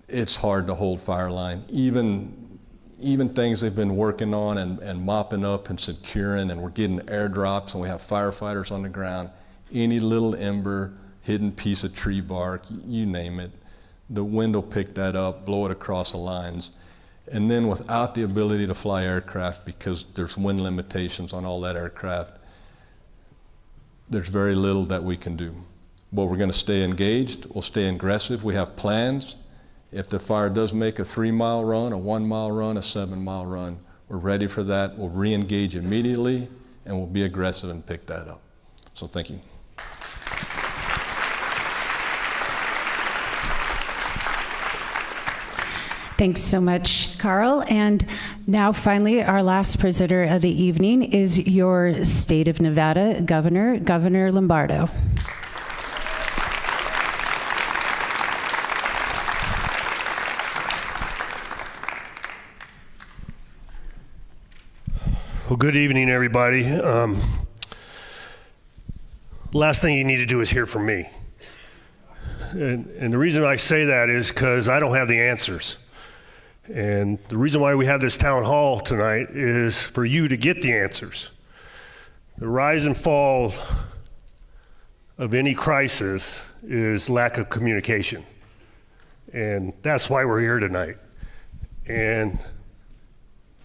it's hard to hold fire line. Even things they've been working on and mopping up and securing, and we're getting airdrops and we have firefighters on the ground. Any little ember, hidden piece of tree bark, you name it, the wind will pick that up, blow it across the lines. And then without the ability to fly aircraft, because there's wind limitations on all that aircraft, there's very little that we can do. But we're going to stay engaged, we'll stay aggressive, we have plans. If the fire does make a 3-mile run, a 1-mile run, a 7-mile run, we're ready for that. We'll re-engage immediately, and we'll be aggressive and pick that up. So thank you. Thanks so much, Carl. And now finally, our last presenter of the evening is your state of Nevada governor, Governor Lombardo. Well, good evening, everybody. Last thing you need to do is hear from me. And the reason I say that is because I don't have the answers. And the reason why we have this town hall tonight is for you to get the answers. The rise and fall of any crisis is lack of communication. And that's why we're here tonight. And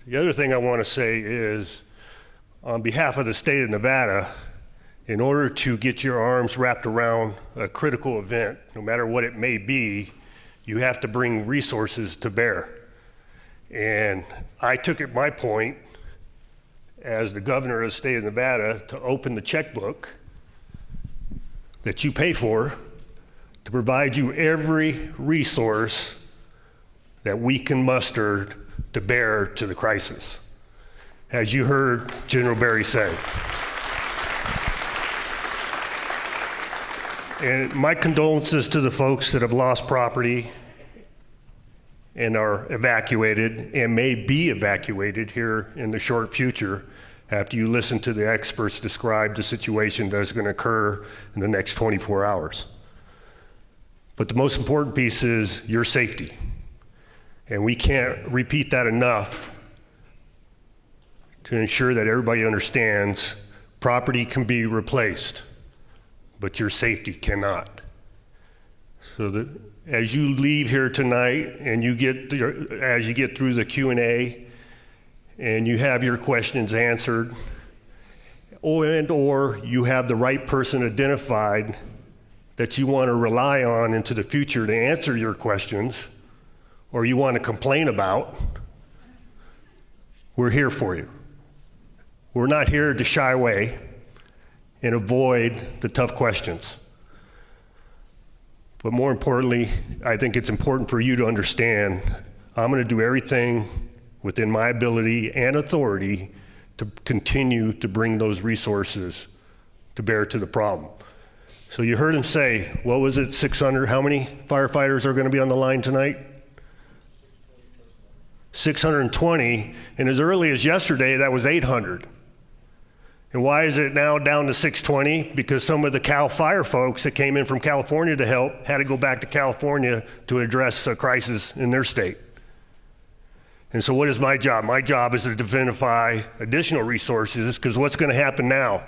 the other thing I want to say is, on behalf of the state of Nevada, in order to get your arms wrapped around a critical event, no matter what it may be, you have to bring resources to bear. And I took it my point as the governor of the state of Nevada to open the checkbook that you pay for to provide you every resource that we can muster to bear to the crisis, as you heard General Barry say. And my condolences to the folks that have lost property and are evacuated and may be evacuated here in the short future after you listen to the experts describe the situation that is going to occur in the next 24 hours. But the most important piece is your safety. And we can't repeat that enough to ensure that everybody understands property can be replaced, but your safety cannot. So that as you leave here tonight and as you get through the Q&A and you have your questions answered, or you have the right person identified that you want to rely on into the future to answer your questions, or you want to complain about, we're here for you. We're not here to shy away and avoid the tough questions. But more importantly, I think it's important for you to understand I'm going to do everything within my ability and authority to continue to bring those resources to bear to the problem. So you heard him say, what was it, 600? How many firefighters are going to be on the line tonight? 620, and as early as yesterday, that was 800. And why is it now down to 620? Because some of the CAL FIRE folks that came in from California to help had to go back to California to address a crisis in their state. And so what is my job? My job is to identify additional resources, because what's going to happen now?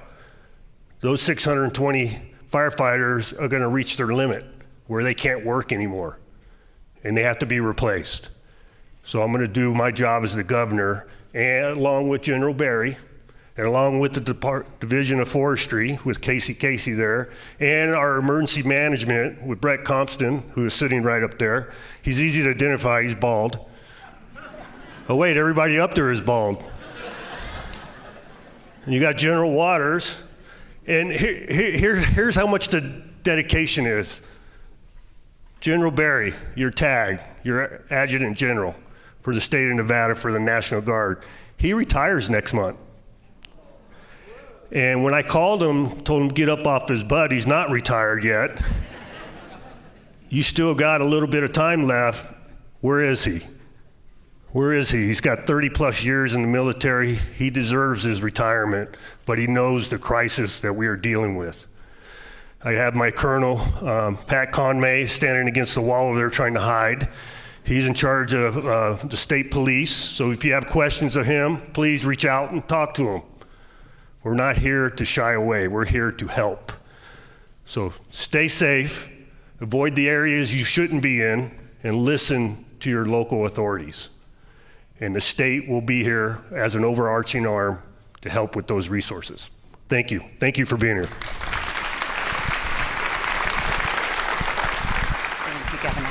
Those 620 firefighters are going to reach their limit where they can't work anymore, and they have to be replaced. So I'm going to do my job as the governor, and along with General Barry, and along with the Division of Forestry with Casey there, and our emergency management with Brett Compston, who is sitting right up there. He's easy to identify, he's bald. Oh wait, everybody up there is bald. And you got General Waters, and here's how much the dedication is. General Barry, your tag, your adjutant general for the state of Nevada for the National Guard, he retires next month. And when I called him, told him to get up off his butt, he's not retired yet. You still got a little bit of time left. Where is he? Where is he? He's got 30 plus years in the military. He deserves his retirement, but he knows the crisis that we are dealing with. I have my colonel, Pat Conway, standing against the wall over there trying to hide. He's in charge of the state police, so if you have questions of him, please reach out and talk to him. We're not here to shy away. We're here to help. So stay safe, avoid the areas you shouldn't be in, and listen to your local authorities. And the state will be here as an overarching arm to help with those resources. Thank you. Thank you for being here. Thank you, Governor.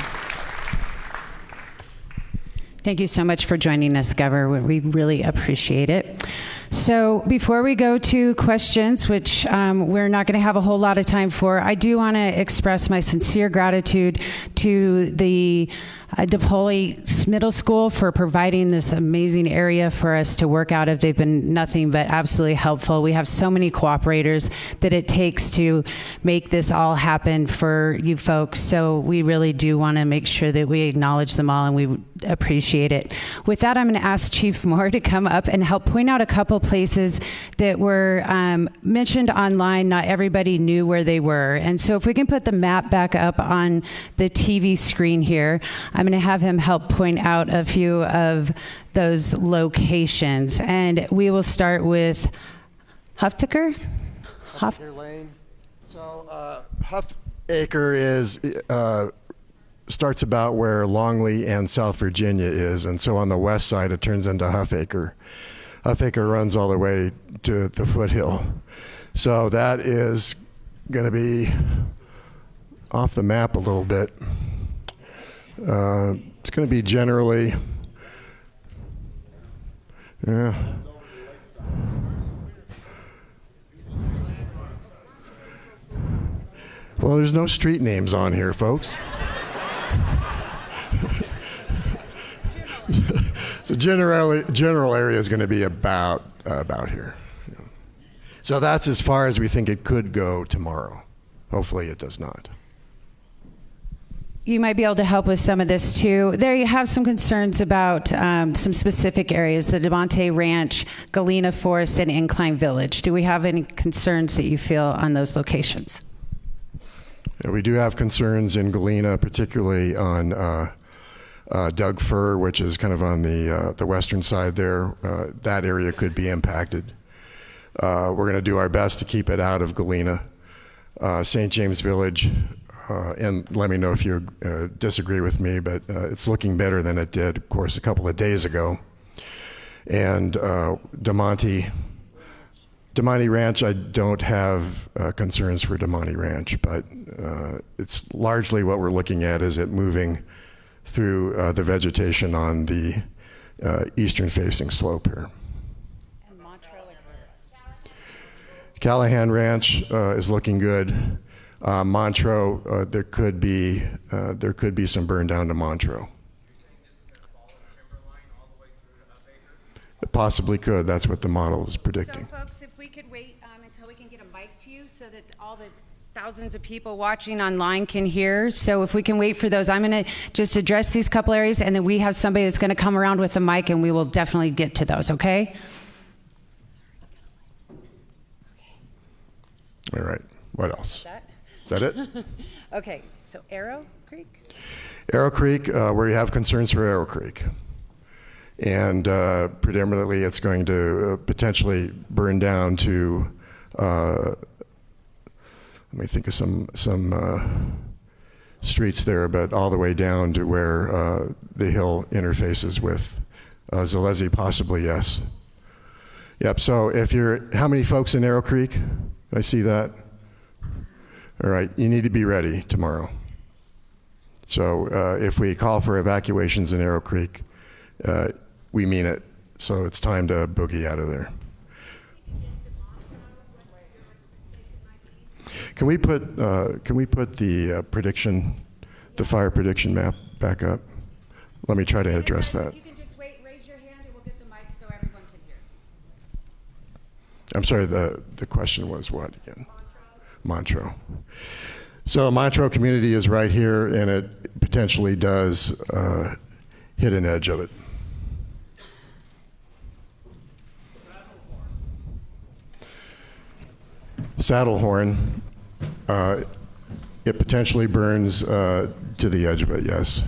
Thank you so much for joining us, Governor. We really appreciate it. So before we go to questions, which we're not going to have a whole lot of time for, I do want to express my sincere gratitude to the DePauli Middle School for providing this amazing area for us to work out of. They've been nothing but absolutely helpful. We have so many cooperators that it takes to make this all happen for you folks. So we really do want to make sure that we acknowledge them all, and we appreciate it. With that, I'm going to ask Chief Moore to come up and help point out a couple places that were mentioned online. Not everybody knew where they were. And so if we can put the map back up on the TV screen here, I'm going to have him help point out a few of those locations. And we will start with Huffaker? Huffaker Lane. So Huffaker is starts about where Longley and South Virginia is, and so on the west side it turns into Huffaker. Huffaker runs all the way to the foothill. So that is going to be off the map a little bit. It's going to be generally, yeah. Well, there's no street names on here, folks. So general area is going to be about here. So that's as far as we think it could go tomorrow. Hopefully it does not. You might be able to help with some of this too. There you have some concerns about some specific areas, the DeMonte Ranch, Galena Forest, and Incline Village. Do we have any concerns that you feel on those locations? Yeah, we do have concerns in Galena, particularly on Doug Fir, which is kind of on the western side there. That area could be impacted. We're going to do our best to keep it out of Galena. St. James Village, and let me know if you disagree with me, but it's looking better than it did, of course, a couple of days ago. And DeMonte Ranch, I don't have concerns for DeMonte Ranch, but it's largely what we're looking at is it moving through the vegetation on the eastern-facing slope here. And Callahan Ranch is looking good. Montreux, there could be some burn down to Montreux. It possibly could. That's what the model is predicting. So, folks, if we could wait until we can get a mic to you so that all the thousands of people watching online can hear. So if we can wait for those, I'm going to just address these couple areas, and then we have somebody that's going to come around with a mic, and we will definitely get to those, okay? All right. What else? Is that it? Okay. So Arrow Creek? Arrow Creek, where you have concerns for Arrow Creek. And predominantly it's going to potentially burn down to, let me think of some streets there, but all the way down to where the hill interfaces with Zalesi, possibly, yes. Yep, so how many folks in Arrow Creek? I see that. All right, you need to be ready tomorrow. So if we call for evacuations in Arrow Creek, we mean it. So it's time to boogie out of there. Can we put the fire prediction map back up? Let me try to address that. If you can just wait, raise your hand, and we'll get the mic so everyone can hear. I'm sorry, the question was what again? Montreux. So Montreux community is right here, and it potentially does hit an edge of it. Saddlehorn, it potentially burns to the edge of it, yes.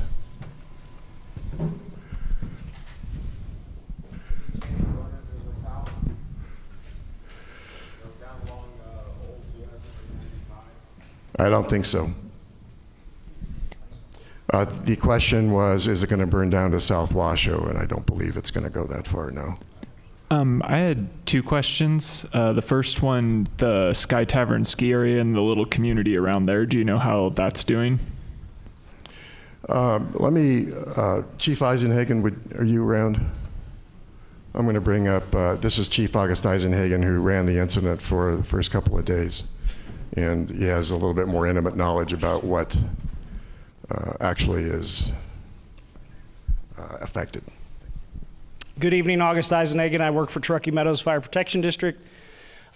I don't think so. The question was, is it going to burn down to South Washoe? And I don't believe it's going to go that far, no. I had two questions. The first one, the Sky Tavern ski area and the little community around there. Do you know how that's doing? Chief Eisenhagen, are you around? I'm going to bring up, this is Chief August Eisenhagen, who ran the incident for the first couple of days. And he has a little bit more intimate knowledge about what actually is affected. Good evening, August Eisenhagen. I work for Truckee Meadows Fire Protection District.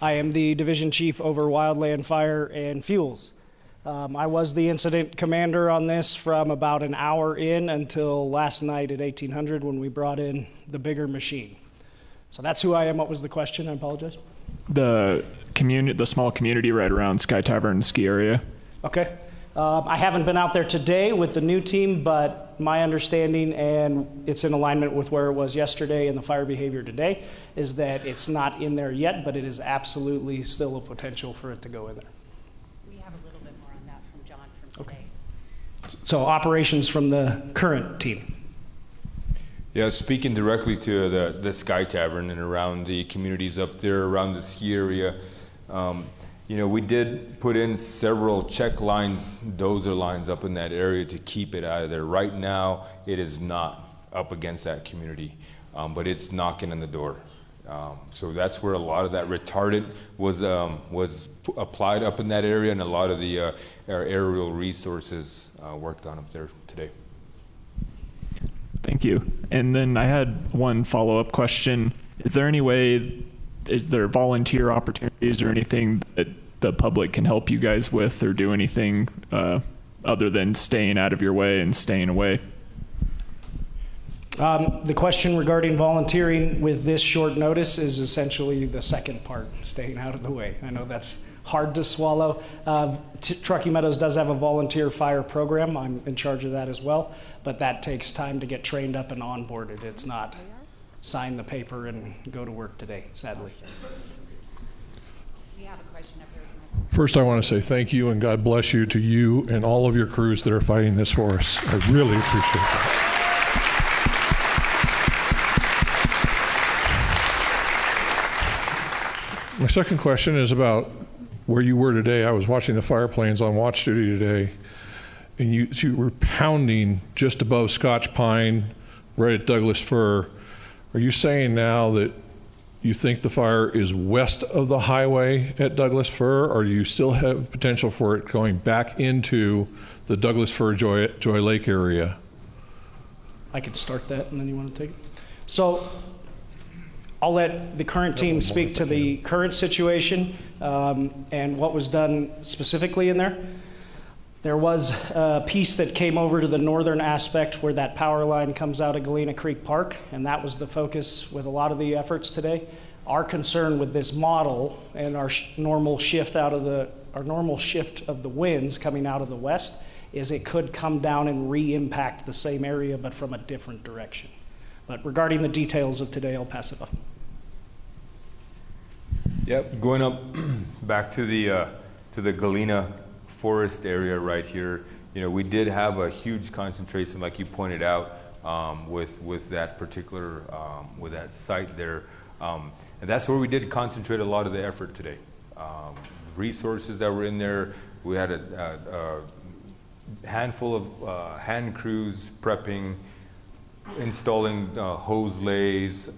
I am the division chief over wildland fire and fuels. I was the incident commander on this from about an hour in until last night at 1800 when we brought in the bigger machine. So that's who I am. What was the question? I apologize. The small community right around Sky Tavern ski area. Okay. I haven't been out there today with the new team, but my understanding, and it's in alignment with where it was yesterday and the fire behavior today, is that it's not in there yet, but it is absolutely still a potential for it to go in there. We have a little bit more on that from John from today. So operations from the current team. Yeah, speaking directly to the Sky Tavern and around the communities up there around the ski area, we did put in several check lines, dozer lines up in that area to keep it out of there. Right now, it is not up against that community, but it's knocking on the door. So that's where a lot of that retardant was applied up in that area, and a lot of the our aerial resources worked on up there today. Thank you. And then I had one follow-up question. Is there volunteer opportunities or anything that the public can help you guys with or do anything other than staying out of your way and staying away? The question regarding volunteering with this short notice is essentially the second part, staying out of the way. I know that's hard to swallow. Truckee Meadows does have a volunteer fire program. I'm in charge of that as well, but that takes time to get trained up and onboarded. It's not sign the paper and go to work today, sadly. We have a question up here. First, I want to say thank you and God bless you to you and all of your crews that are fighting this for us. I really appreciate that. My second question is about where you were today. I was watching the fire planes on watch duty today, and you were pounding just above Scotch Pine, right at Douglas Fir. Are you saying now that you think the fire is west of the highway at Douglas Fir, or do you still have potential for it going back into the Douglas Fir Joy Lake area? I could start that, and then you want to take it? So I'll let the current team speak to the current situation and what was done specifically in there. There was a piece that came over to the northern aspect where that power line comes out of Galena Creek Park, and that was the focus with a lot of the efforts today. Our concern with this model and our normal shift of the winds coming out of the west is it could come down and re-impact the same area, but from a different direction. But regarding the details of today, I'll pass it off. Yep, going up back to the Galena forest area right here, we did have a huge concentration, like you pointed out, with that particular with that site there, and that's where we did concentrate a lot of the effort today. Resources that were in there, we had a handful of hand crews prepping, installing hose lays.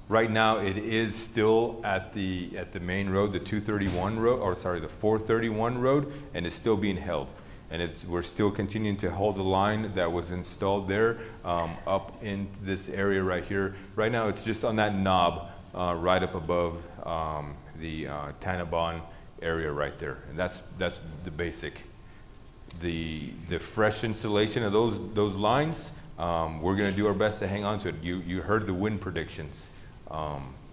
Right now, it is still at the main road, the 231 road, or sorry, the 431 road, and it's still being held. And we're still continuing to hold the line that was installed there up in this area right here. Right now, it's just on that knob right up above the Tannabon area right there, and that's the basic. The fresh installation of those lines, we're going to do our best to hang on to it. You heard the wind predictions.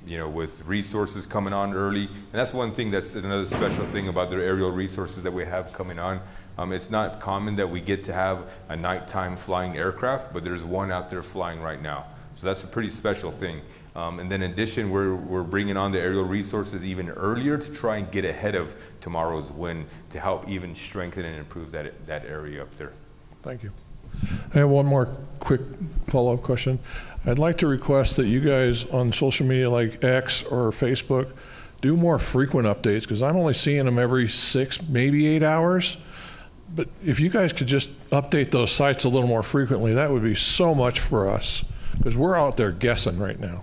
With resources coming on early. And that's one thing that's another special thing about the aerial resources that we have coming on. It's not common that we get to have a nighttime flying aircraft, but there's one out there flying right now. So that's a pretty special thing. And then in addition, we're bringing on the aerial resources even earlier to try and get ahead of tomorrow's wind to help even strengthen and improve that area up there. Thank you. I have one more quick follow-up question. I'd like to request that you guys on social media like X or Facebook do more frequent updates, because I'm only seeing them every 6, maybe 8 hours. But if you guys could just update those sites a little more frequently, that would be so much for us, because we're out there guessing right now.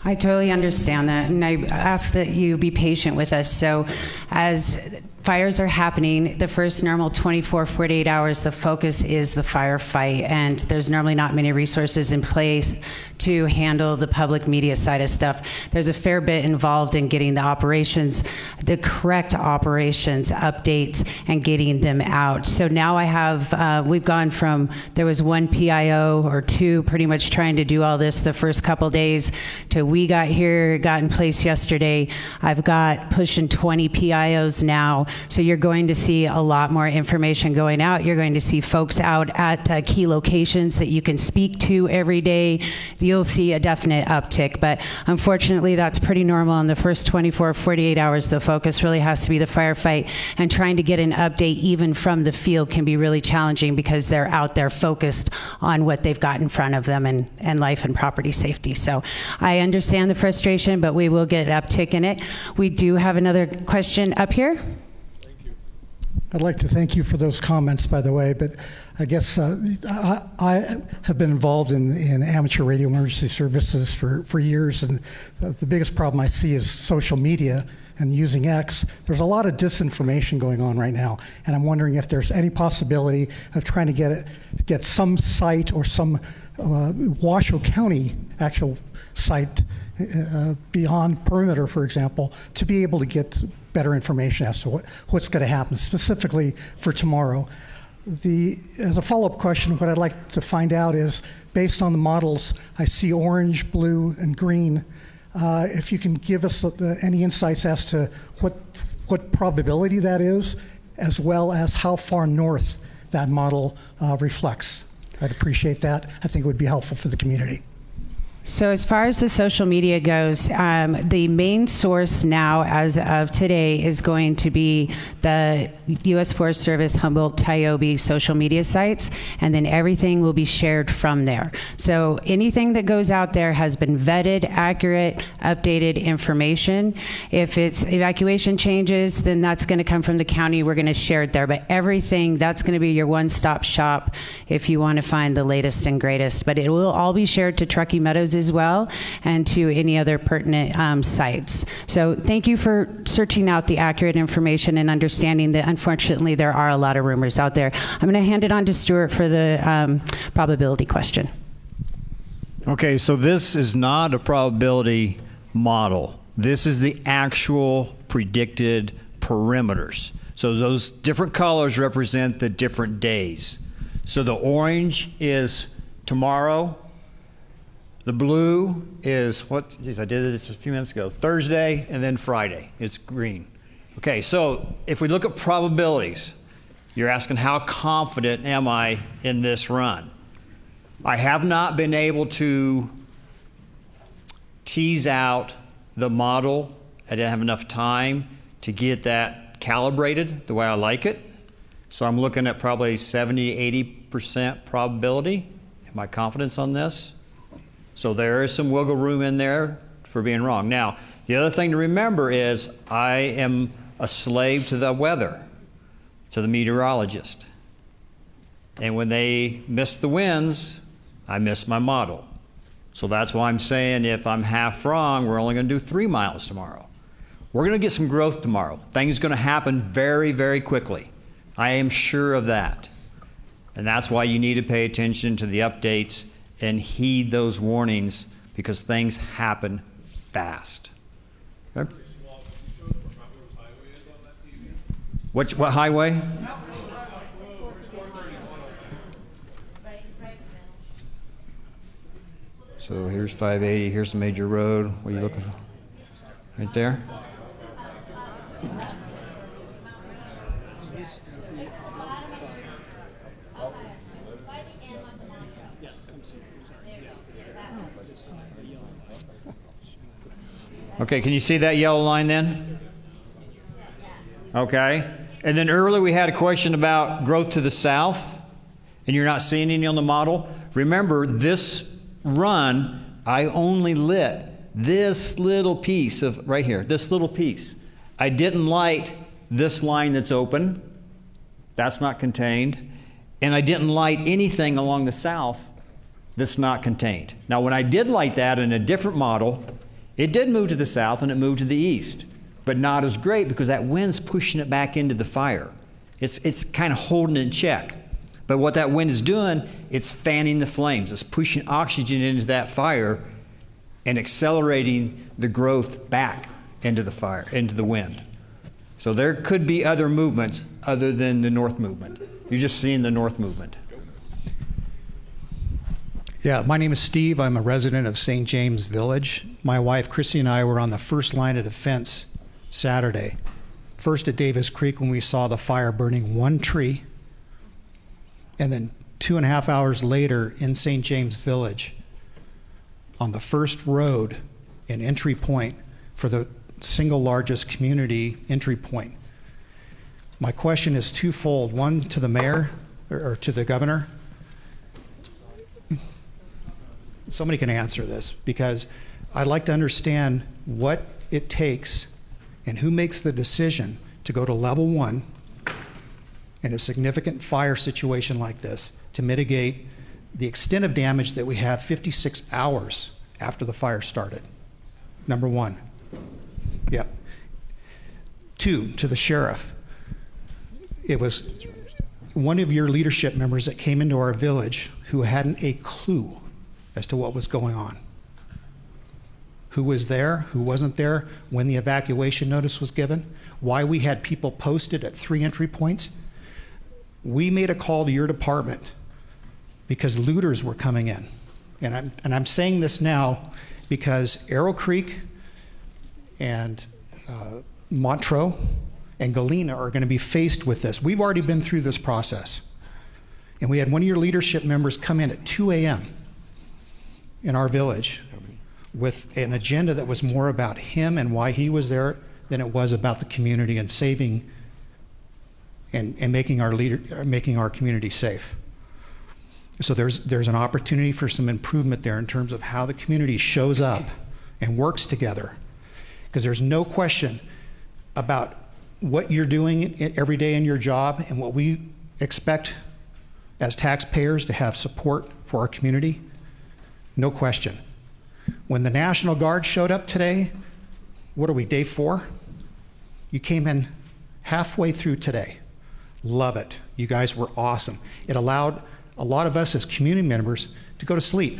I totally understand that, and I ask that you be patient with us. So as fires are happening, the first normal 24, 48 hours, the focus is the firefight, and there's normally not many resources in place to handle the public media side of stuff. There's a fair bit involved in getting the operations, the correct operations updates, and getting them out. So now I have, we've gone from, there was 1 PIO or 2 pretty much trying to do all this the first couple days to we got here, got in place yesterday. I've got pushing 20 PIOs now. So you're going to see a lot more information going out. You're going to see folks out at key locations that you can speak to every day. You'll see a definite uptick, but unfortunately that's pretty normal. In the first 24, 48 hours, the focus really has to be the firefight, and trying to get an update even from the field can be really challenging because they're out there focused on what they've got in front of them and life and property safety. So I understand the frustration, but we will get an uptick in it. We do have another question up here. I'd like to thank you for those comments, by the way, but I guess I have been involved in amateur radio emergency services for years, and the biggest problem I see is social media and using X. There's a lot of disinformation going on right now, and I'm wondering if there's any possibility of trying to get some site or some Washoe County actual site beyond perimeter, for example, to be able to get better information as to what's going to happen specifically for tomorrow. As a follow-up question, what I'd like to find out is, based on the models, I see orange, blue, and green. If you can give us any insights as to what probability that is, as well as how far north that model reflects. I'd appreciate that. I think it would be helpful for the community. So as far as the social media goes, the main source now, as of today, is going to be the U.S. Forest Service Humboldt-Tiobe social media sites, and then everything will be shared from there. So anything that goes out there has been vetted, accurate, updated information. If it's evacuation changes, then that's going to come from the county. We're going to share it there. But everything, that's going to be your one-stop shop if you want to find the latest and greatest. But it will all be shared to Truckee Meadows as well, and to any other pertinent sites. So thank you for searching out the accurate information and understanding that unfortunately there are a lot of rumors out there. I'm going to hand it on to Stuart for the probability question. Okay, so this is not a probability model. This is the actual predicted perimeters. So those different colors represent the different days. So the orange is tomorrow. The blue is I did it a few minutes ago, Thursday, and then Friday, it's green. Okay, so if we look at probabilities, you're asking how confident am I in this run? I have not been able to tease out the model. I didn't have enough time to get that calibrated the way I like it. So I'm looking at probably 70, 80% probability. My confidence on this. So there is some wiggle room in there for being wrong. Now, the other thing to remember is I am a slave to the weather, to the meteorologist. And when they miss the winds, I miss my model. So that's why I'm saying if I'm half wrong, we're only going to do 3 miles tomorrow. We're going to get some growth tomorrow. Things are going to happen very, very quickly. I am sure of that. And that's why you need to pay attention to the updates and heed those warnings, because things happen fast. Okay? What highway? So here's 580, here's the major road. What are you looking for? Right there? Okay, can you see that yellow line then? Okay. And then earlier we had a question about growth to the south, and you're not seeing any on the model. Remember, this run, I only lit this little piece of right here, this little piece. I didn't light this line that's open. That's not contained. And I didn't light anything along the south that's not contained. Now, when I did light that in a different model, it did move to the south and it moved to the east, but not as great because that wind's pushing it back into the fire. It's kind of holding it in check. But what that wind is doing, it's fanning the flames. It's pushing oxygen into that fire and accelerating the growth back into the fire, into the wind. So there could be other movements other than the north movement. You're just seeing the north movement. Yeah, my name is Steve. I'm a resident of St. James Village. My wife, Chrissy, and I were on the first line of defense Saturday. First at Davis Creek when we saw the fire burning one tree, and then 2.5 hours later in St. James Village on the first road and entry point for the single largest community entry point. My question is twofold. One to the mayor or to the governor. Somebody can answer this because I'd like to understand what it takes and who makes the decision to go to level 1 in a significant fire situation like this to mitigate the extent of damage that we have 56 hours after the fire started. Number 1. Yep. 2, to the sheriff. It was one of your leadership members that came into our village who hadn't a clue as to what was going on. Who was there, who wasn't there, when the evacuation notice was given, why we had people posted at 3 entry points. We made a call to your department because looters were coming in. And I'm saying this now because Arrow Creek and Montreux and Galena are going to be faced with this. We've already been through this process. And we had one of your leadership members come in at 2 a.m. in our village with an agenda that was more about him and why he was there than it was about the community and saving and making our community safe. So there's an opportunity for some improvement there in terms of how the community shows up and works together. Because there's no question about what you're doing every day in your job and what we expect as taxpayers to have support for our community. No question. When the National Guard showed up today, what are we, day 4? You came in halfway through today. Love it. You guys were awesome. It allowed a lot of us as community members to go to sleep.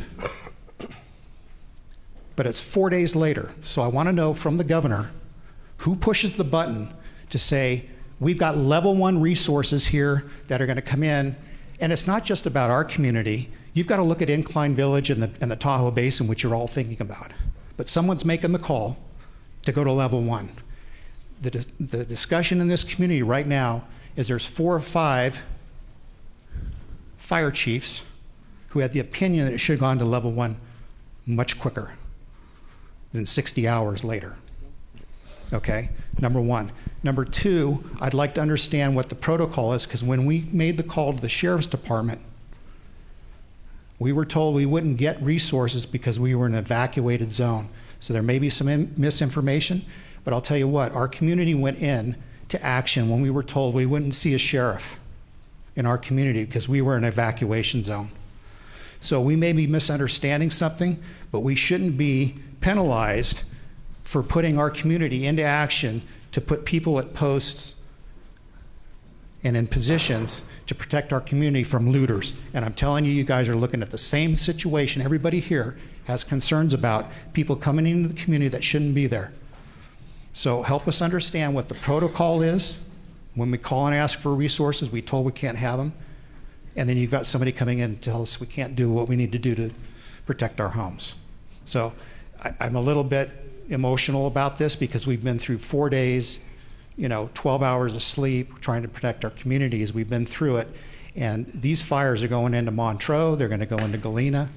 But it's 4 days later, so I want to know from the governor who pushes the button to say, we've got level 1 resources here that are going to come in, and it's not just about our community. You've got to look at Incline Village and the Tahoe Basin, which you're all thinking about. But someone's making the call to go to level 1. The discussion in this community right now is there's 4 or 5 fire chiefs who had the opinion that it should have gone to level 1 much quicker than 60 hours later. Okay, number 1. Number 2, I'd like to understand what the protocol is, because when we made the call to the sheriff's department, we were told we wouldn't get resources because we were in an evacuated zone. So there may be some misinformation, but I'll tell you what, our community went in to action when we were told we wouldn't see a sheriff in our community because we were in an evacuation zone. So we may be misunderstanding something, but we shouldn't be penalized for putting our community into action to put people at posts and in positions to protect our community from looters. And I'm telling you, you guys are looking at the same situation. Everybody here has concerns about people coming into the community that shouldn't be there. So help us understand what the protocol is. When we call and ask for resources, we told we can't have them. And then you've got somebody coming in to tell us we can't do what we need to do to protect our homes. So I'm a little bit emotional about this because we've been through 4 days, 12 hours of sleep, trying to protect our communities. We've been through it. And these fires are going into Montreux, they're going to go into Galena,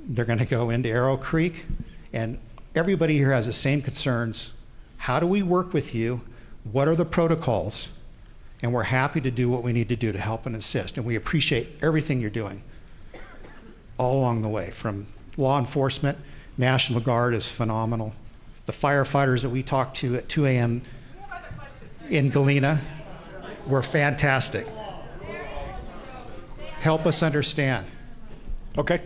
they're going to go into Arrow Creek, and everybody here has the same concerns. How do we work with you? What are the protocols? And we're happy to do what we need to do to help and assist. And we appreciate everything you're doing all along the way, from law enforcement. National Guard is phenomenal. The firefighters that we talked to at 2 a.m. in Galena were fantastic. Help us understand. Okay,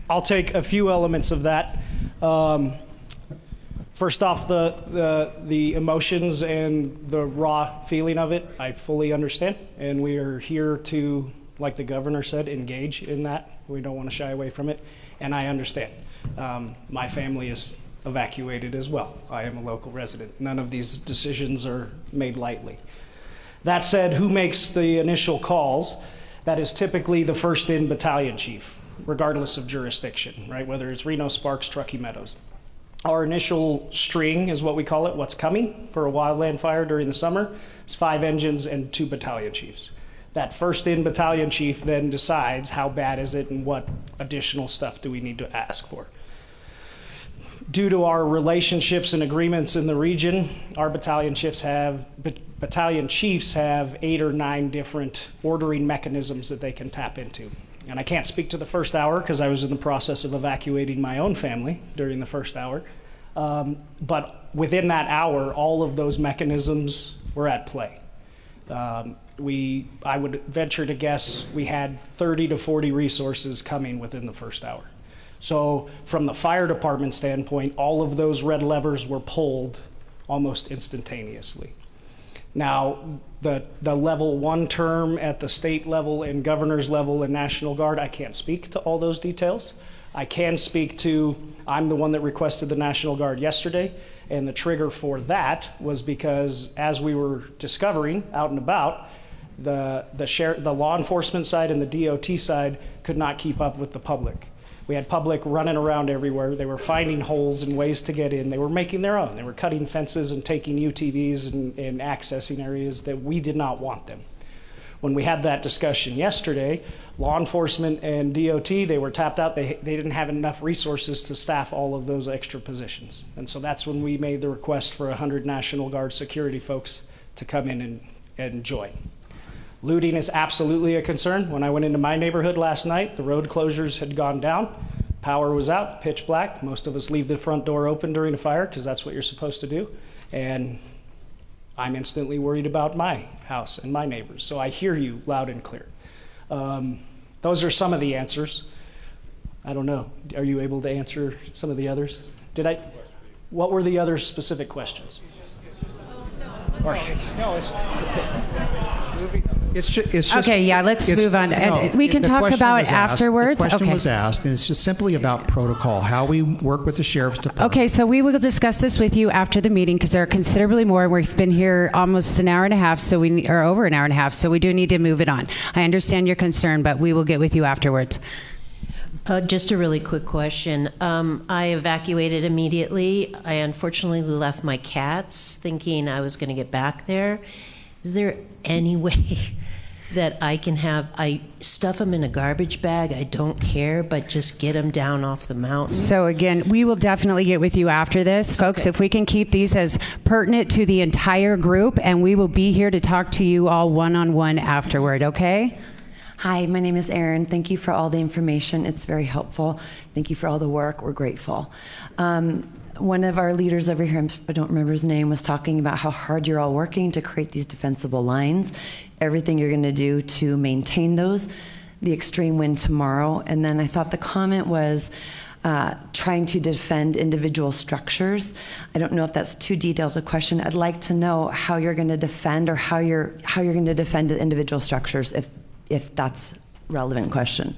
I'll take a few elements of that. First off, the emotions and the raw feeling of it, I fully understand. And we are here to, like the governor said, engage in that. We don't want to shy away from it. And I understand. My family is evacuated as well. I am a local resident. None of these decisions are made lightly. That said, who makes the initial calls? That is typically the first in battalion chief, regardless of jurisdiction, right? Whether it's Reno, Sparks, Truckee Meadows. Our initial string is what we call it, what's coming for a wildland fire during the summer. It's 5 engines and 2 battalion chiefs. That first in battalion chief then decides how bad is it and what additional stuff do we need to ask for. Due to our relationships and agreements in the region, our battalion chiefs have 8 or 9 different ordering mechanisms that they can tap into. And I can't speak to the first hour because I was in the process of evacuating my own family during the first hour. But within that hour, all of those mechanisms were at play. I would venture to guess we had 30 to 40 resources coming within the first hour. So from the fire department standpoint, all of those red levers were pulled almost instantaneously. Now, the level 1 term at the state level and governor's level and National Guard, I can't speak to all those details. I can speak to, I'm the one that requested the National Guard yesterday, and the trigger for that was because as we were discovering out and about, the law enforcement side and the DOT side could not keep up with the public. We had public running around everywhere. They were finding holes and ways to get in. They were making their own. They were cutting fences and taking UTVs and accessing areas that we did not want them. When we had that discussion yesterday, law enforcement and DOT, they were tapped out. They didn't have enough resources to staff all of those extra positions. And so that's when we made the request for 100 National Guard security folks to come in and join. Looting is absolutely a concern. When I went into my neighborhood last night, the road closures had gone down. Power was out, pitch black. Most of us leave the front door open during a fire because that's what you're supposed to do. And I'm instantly worried about my house and my neighbors. So I hear you loud and clear. Those are some of the answers. I don't know. Are you able to answer some of the others? What were the other specific questions? It's just okay, yeah, let's move on. No, we can talk about afterwards. The question okay. was asked, and it's just simply about protocol, how we work with the sheriff's department. Okay, so we will discuss this with you after the meeting because there are considerably more. We've been here almost an hour and a half, or over an hour and a half, so we do need to move it on. I understand your concern, but we will get with you afterwards. Just a really quick question. I evacuated immediately. I unfortunately left my cats thinking I was going to get back there. Is there any way that I stuff them in a garbage bag? I don't care, but just get them down off the mountain. So again, we will definitely get with you after this, folks. Okay. If we can keep these as pertinent to the entire group, and we will be here to talk to you all one-on-one afterward, okay? Hi, my name is Erin. Thank you for all the information. It's very helpful. Thank you for all the work. We're grateful. One of our leaders over here, I don't remember his name, was talking about how hard you're all working to create these defensible lines, everything you're going to do to maintain those, the extreme wind tomorrow. And then I thought the comment was trying to defend individual structures. I don't know if that's too detailed a question. I'd like to know how you're going to defend or how you're going to defend the individual structures if that's a relevant question.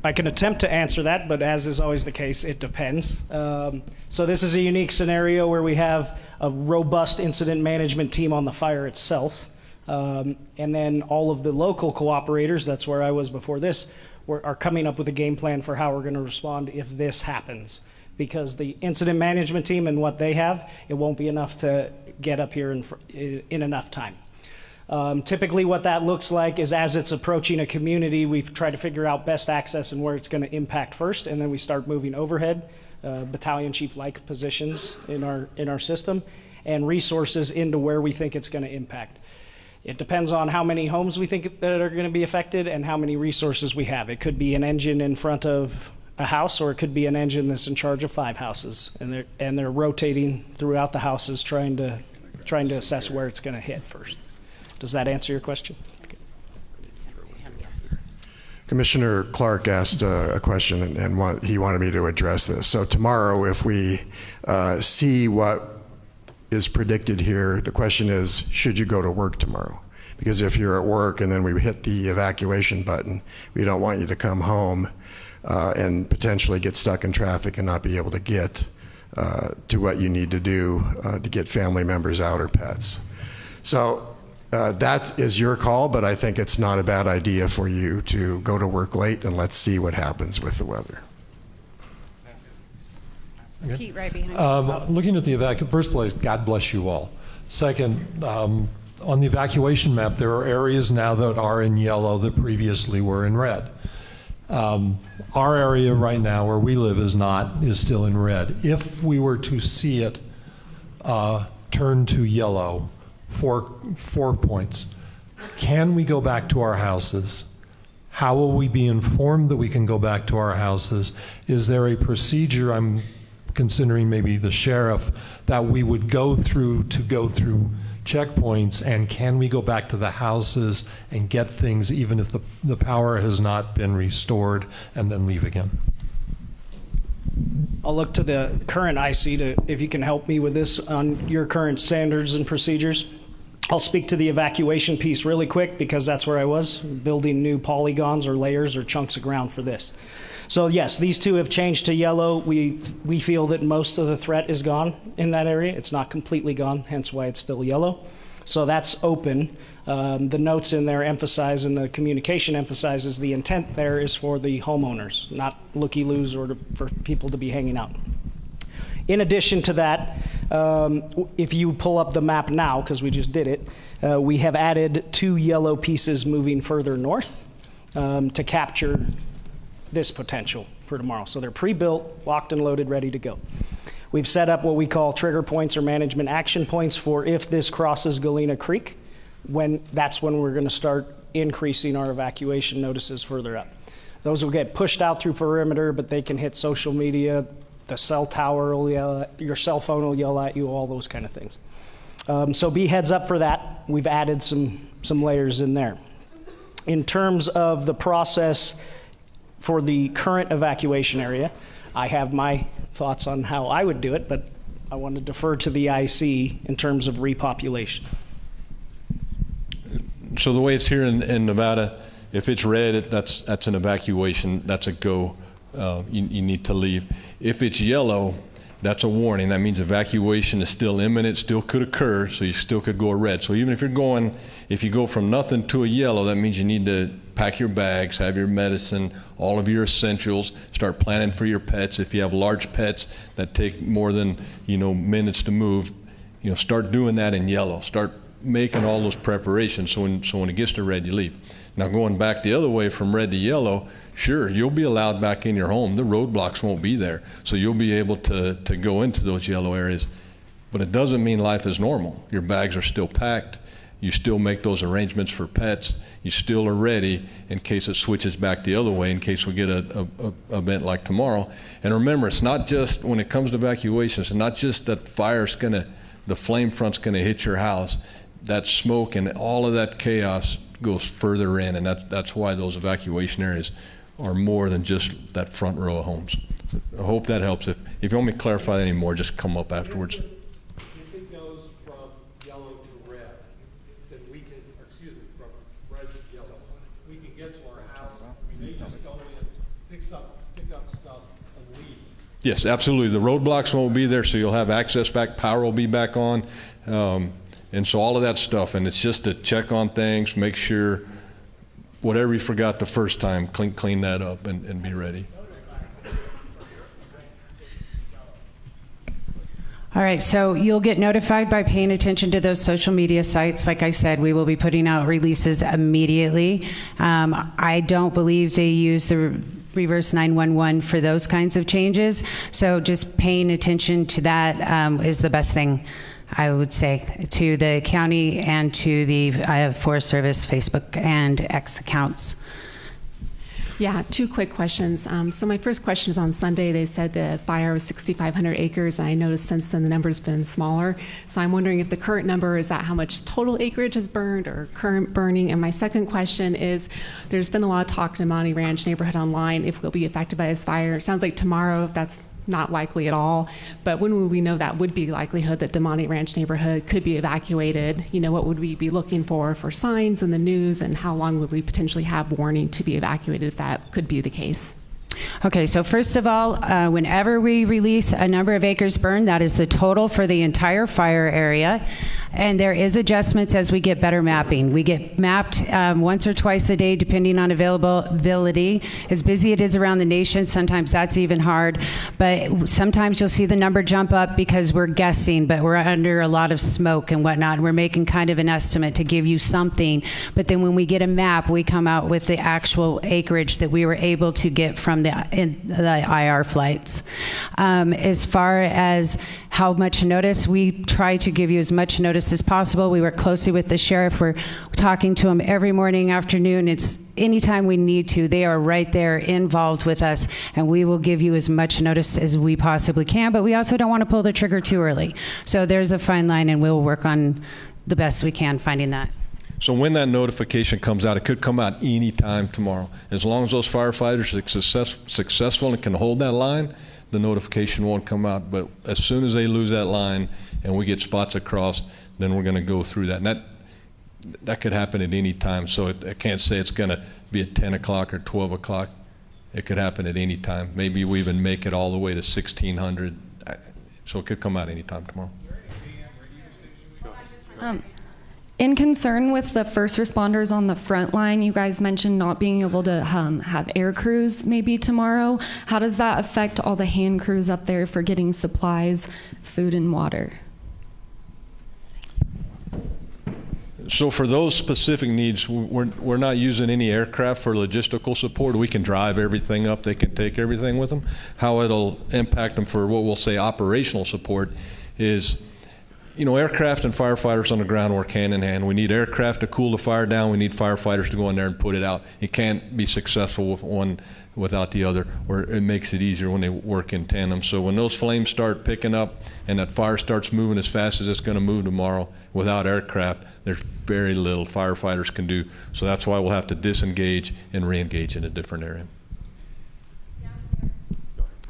I can attempt to answer that, but as is always the case, it depends. So this is a unique scenario where we have a robust incident management team on the fire itself. And then all of the local cooperators, that's where I was before this, are coming up with a game plan for how we're going to respond if this happens. Because the incident management team and what they have, it won't be enough to get up here in enough time. Typically what that looks like is as it's approaching a community, we've tried to figure out best access and where it's going to impact first, and then we start moving overhead, battalion chief-like positions in our system, and resources into where we think it's going to impact. It depends on how many homes we think that are going to be affected and how many resources we have. It could be an engine in front of a house, or it could be an engine that's in charge of 5 houses, and they're rotating throughout the houses trying to assess where it's going to hit first. Does that answer your question? Commissioner Clark asked a question, and he wanted me to address this. So tomorrow, if we see what is predicted here, the question is, should you go to work tomorrow? Because if you're at work and then we hit the evacuation button, we don't want you to come home and potentially get stuck in traffic and not be able to get to what you need to do to get family members out or pets. So that is your call, but I think it's not a bad idea for you to go to work late, and let's see what happens with the weather. Pete, right behind you. Looking at the first place, God bless you all. Second, on the evacuation map, there are areas now that are in yellow that previously were in red. Our area right now where we live is still in red. If we were to see it turn to yellow, 4 points, can we go back to our houses? How will we be informed that we can go back to our houses? Is there a procedure, I'm considering maybe the sheriff, that we would go through checkpoints, and can we go back to the houses and get things even if the power has not been restored, and then leave again? I'll look to the current IC if you can help me with this on your current standards and procedures. I'll speak to the evacuation piece really quick because that's where I was, building new polygons or layers or chunks of ground for this. So yes, these two have changed to yellow. We feel that most of the threat is gone in that area. It's not completely gone, hence why it's still yellow. So that's open. The notes in there emphasize, and the communication emphasizes, the intent there is for the homeowners, not looky-loos or for people to be hanging out. In addition to that, if you pull up the map now, because we just did it, we have added 2 yellow pieces moving further north to capture this potential for tomorrow. So they're pre-built, locked and loaded, ready to go. We've set up what we call trigger points or management action points for if this crosses Galena Creek, that's when we're going to start increasing our evacuation notices further up. Those will get pushed out through perimeter, but they can hit social media. The cell tower will yell at, your cell phone will yell at you, all those kind of things. So be heads up for that. We've added some layers in there. In terms of the process for the current evacuation area, I have my thoughts on how I would do it, but I want to defer to the IC in terms of repopulation. So the way it's here in Nevada, if it's red, that's an evacuation, that's a go. You need to leave. If it's yellow, that's a warning. That means evacuation is still imminent, still could occur, so you still could go red. So even if you go from nothing to a yellow, that means you need to pack your bags, have your medicine, all of your essentials, start planning for your pets. If you have large pets that take more than minutes to move, start doing that in yellow. Start making all those preparations so when it gets to red, you leave. Now going back the other way from red to yellow, sure, you'll be allowed back in your home. The roadblocks won't be there, so you'll be able to go into those yellow areas. But it doesn't mean life is normal. Your bags are still packed. You still make those arrangements for pets. You still are ready in case it switches back the other way, in case we get a event like tomorrow. And remember, it's not just, when it comes to evacuations, it's not just that the flame front's gonna hit your house. That smoke and all of that chaos goes further in, and that's why those evacuation areas are more than just that front row of homes. I hope that helps. If you want me to clarify that anymore, just come up afterwards. If it goes from yellow to red, then from red to yellow, we can get to our house. We may just go in, pick up stuff, and leave. Yes, absolutely. The roadblocks won't be there, so you'll have access back. Power will be back on. And so all of that stuff, and it's just to check on things, make sure whatever you forgot the first time, clean that up and be ready. All right, so you'll get notified by paying attention to those social media sites. Like I said, we will be putting out releases immediately. I don't believe they use the reverse 911 for those kinds of changes, so just paying attention to that is the best thing, I would say, to the county and to the Forest Service Facebook and X accounts. Yeah, two quick questions. So my first question is, on Sunday they said the fire was 6,500 acres, and I noticed since then the number's been smaller. So I'm wondering if the current number is that how much total acreage has burned or current burning. And my second question is, there's been a lot of talk in the Monty Ranch neighborhood online if we'll be affected by this fire. It sounds like tomorrow that's not likely at all, but when would we know that would be likelihood that Demonte Ranch neighborhood could be evacuated? You know, what would we be looking for signs in the news, and how long would we potentially have warning to be evacuated if that could be the case? Okay, so first of all, whenever we release a number of acres burned, that is the total for the entire fire area. And there is adjustments as we get better mapping. We get mapped once or twice a day, depending on availability. As busy it is around the nation, sometimes that's even hard. But sometimes you'll see the number jump up because we're guessing, but we're under a lot of smoke and whatnot. And we're making kind of an estimate to give you something. But then when we get a map, we come out with the actual acreage that we were able to get from the IR flights. As far as how much notice, we try to give you as much notice as possible. We work closely with the sheriff. We're talking to him every morning, afternoon. It's anytime we need to. They are right there involved with us, and we will give you as much notice as we possibly can, but we also don't want to pull the trigger too early. So there's a fine line, and we'll work on the best we can finding that. So when that notification comes out, it could come out any time tomorrow. As long as those firefighters are successful and can hold that line, the notification won't come out. But as soon as they lose that line and we get spots across, then we're going to go through that. And that could happen at any time. So I can't say it's going to be at 10 o'clock or 12 o'clock. It could happen at any time. Maybe we even make it all the way to 1600. So it could come out any time tomorrow. In concern with the first responders on the front line, you guys mentioned not being able to have air crews maybe tomorrow. How does that affect all the hand crews up there for getting supplies, food, and water? So for those specific needs, we're not using any aircraft for logistical support. We can drive everything up. They can take everything with them. How it'll impact them for what we'll say operational support is, you know, aircraft and firefighters on the ground work hand in hand. We need aircraft to cool the fire down. We need firefighters to go in there and put it out. You can't be successful with one without the other, or it makes it easier when they work in tandem. So when those flames start picking up and that fire starts moving as fast as it's going to move tomorrow without aircraft, there's very little firefighters can do. So that's why we'll have to disengage and re-engage in a different area.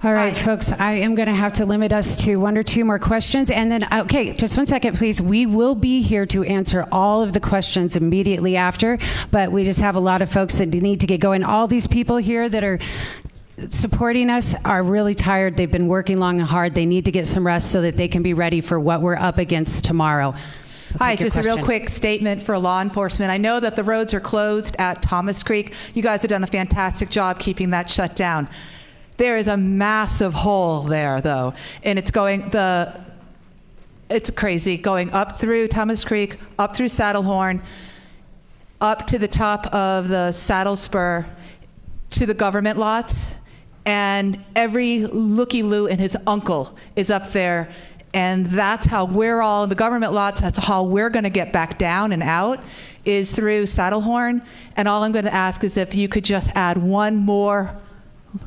All right, folks, I am going to have to limit us to one or two more questions. And then, okay, just 1 second, please. We will be here to answer all of the questions immediately after, but we just have a lot of folks that need to get going. All these people here that are supporting us are really tired. They've been working long and hard. They need to get some rest so that they can be ready for what we're up against tomorrow. Hi, just a real quick statement for law enforcement. I know that the roads are closed at Thomas Creek. You guys have done a fantastic job keeping that shut down. There is a massive hole there, though, and it's crazy, going up through Thomas Creek, up through Saddlehorn, up to the top of the Saddle Spur, to the government lots, and every looky-loo and his uncle is up there, and that's how we're all in the government lots. That's how we're going to get back down and out, is through Saddlehorn. And all I'm going to ask is if you could just add one more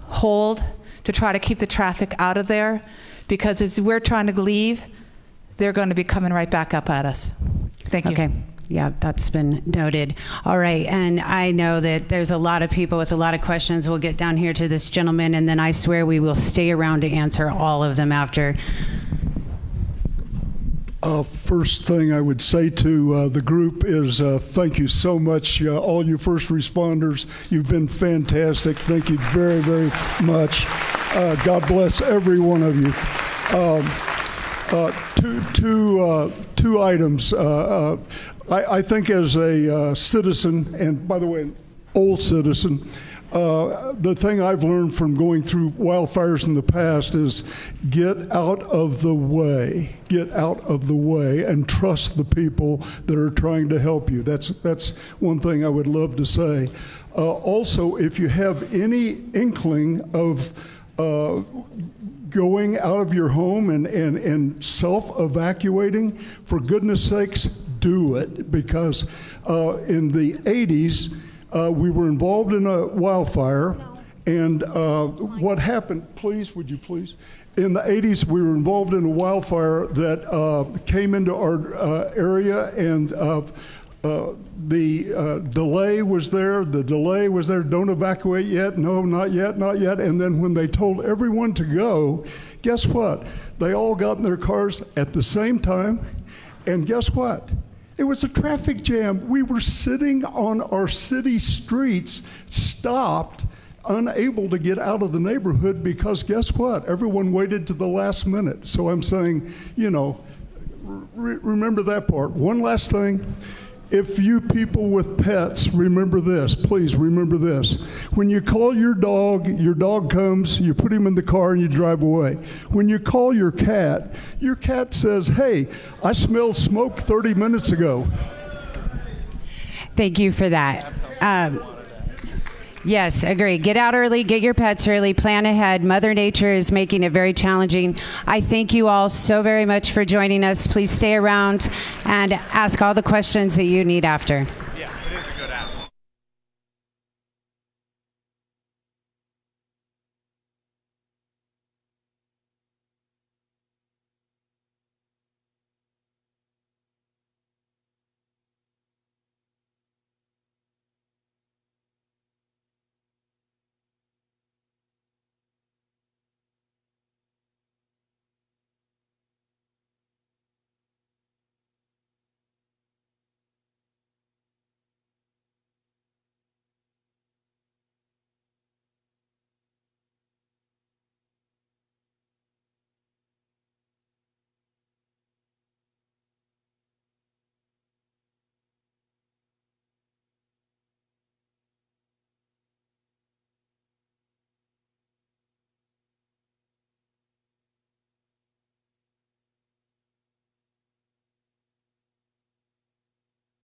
hold to try to keep the traffic out of there, because as we're trying to leave, they're going to be coming right back up at us. Thank you. Okay. Yeah, that's been noted. All right, and I know that there's a lot of people with a lot of questions. We'll get down here to this gentleman, and then I swear we will stay around to answer all of them after. First thing I would say to the group is thank you so much, all you first responders. You've been fantastic. Thank you very, very much. God bless every one of you. Two items. I think as a citizen, and by the way, an old citizen, The thing I've learned from going through wildfires in the past is get out of the way. Get out of the way and trust the people that are trying to help you. That's one thing I would love to say. Also, if you have any inkling of going out of your home and self-evacuating, for goodness sakes, do it. Because in the 80s, we were involved in a wildfire, and what happened, please, would you please? In the 80s, we were involved in a wildfire that came into our area, and the delay was there. The delay was there. Don't evacuate yet. No, not yet, not yet. And then when they told everyone to go, guess what? They all got in their cars at the same time, and guess what? It was a traffic jam. We were sitting on our city streets, stopped, unable to get out of the neighborhood because guess what? Everyone waited to the last minute. So I'm saying, you know, remember that part. One last thing. If you people with pets, remember this, please remember this. When you call your dog comes, you put him in the car and you drive away. When you call your cat says, hey, I smelled smoke 30 minutes ago. Thank you for that. Yes, agree. Get out early, get your pets early, plan ahead. Mother Nature is making it very challenging. I thank you all so very much for joining us. Please stay around and ask all the questions that you need after.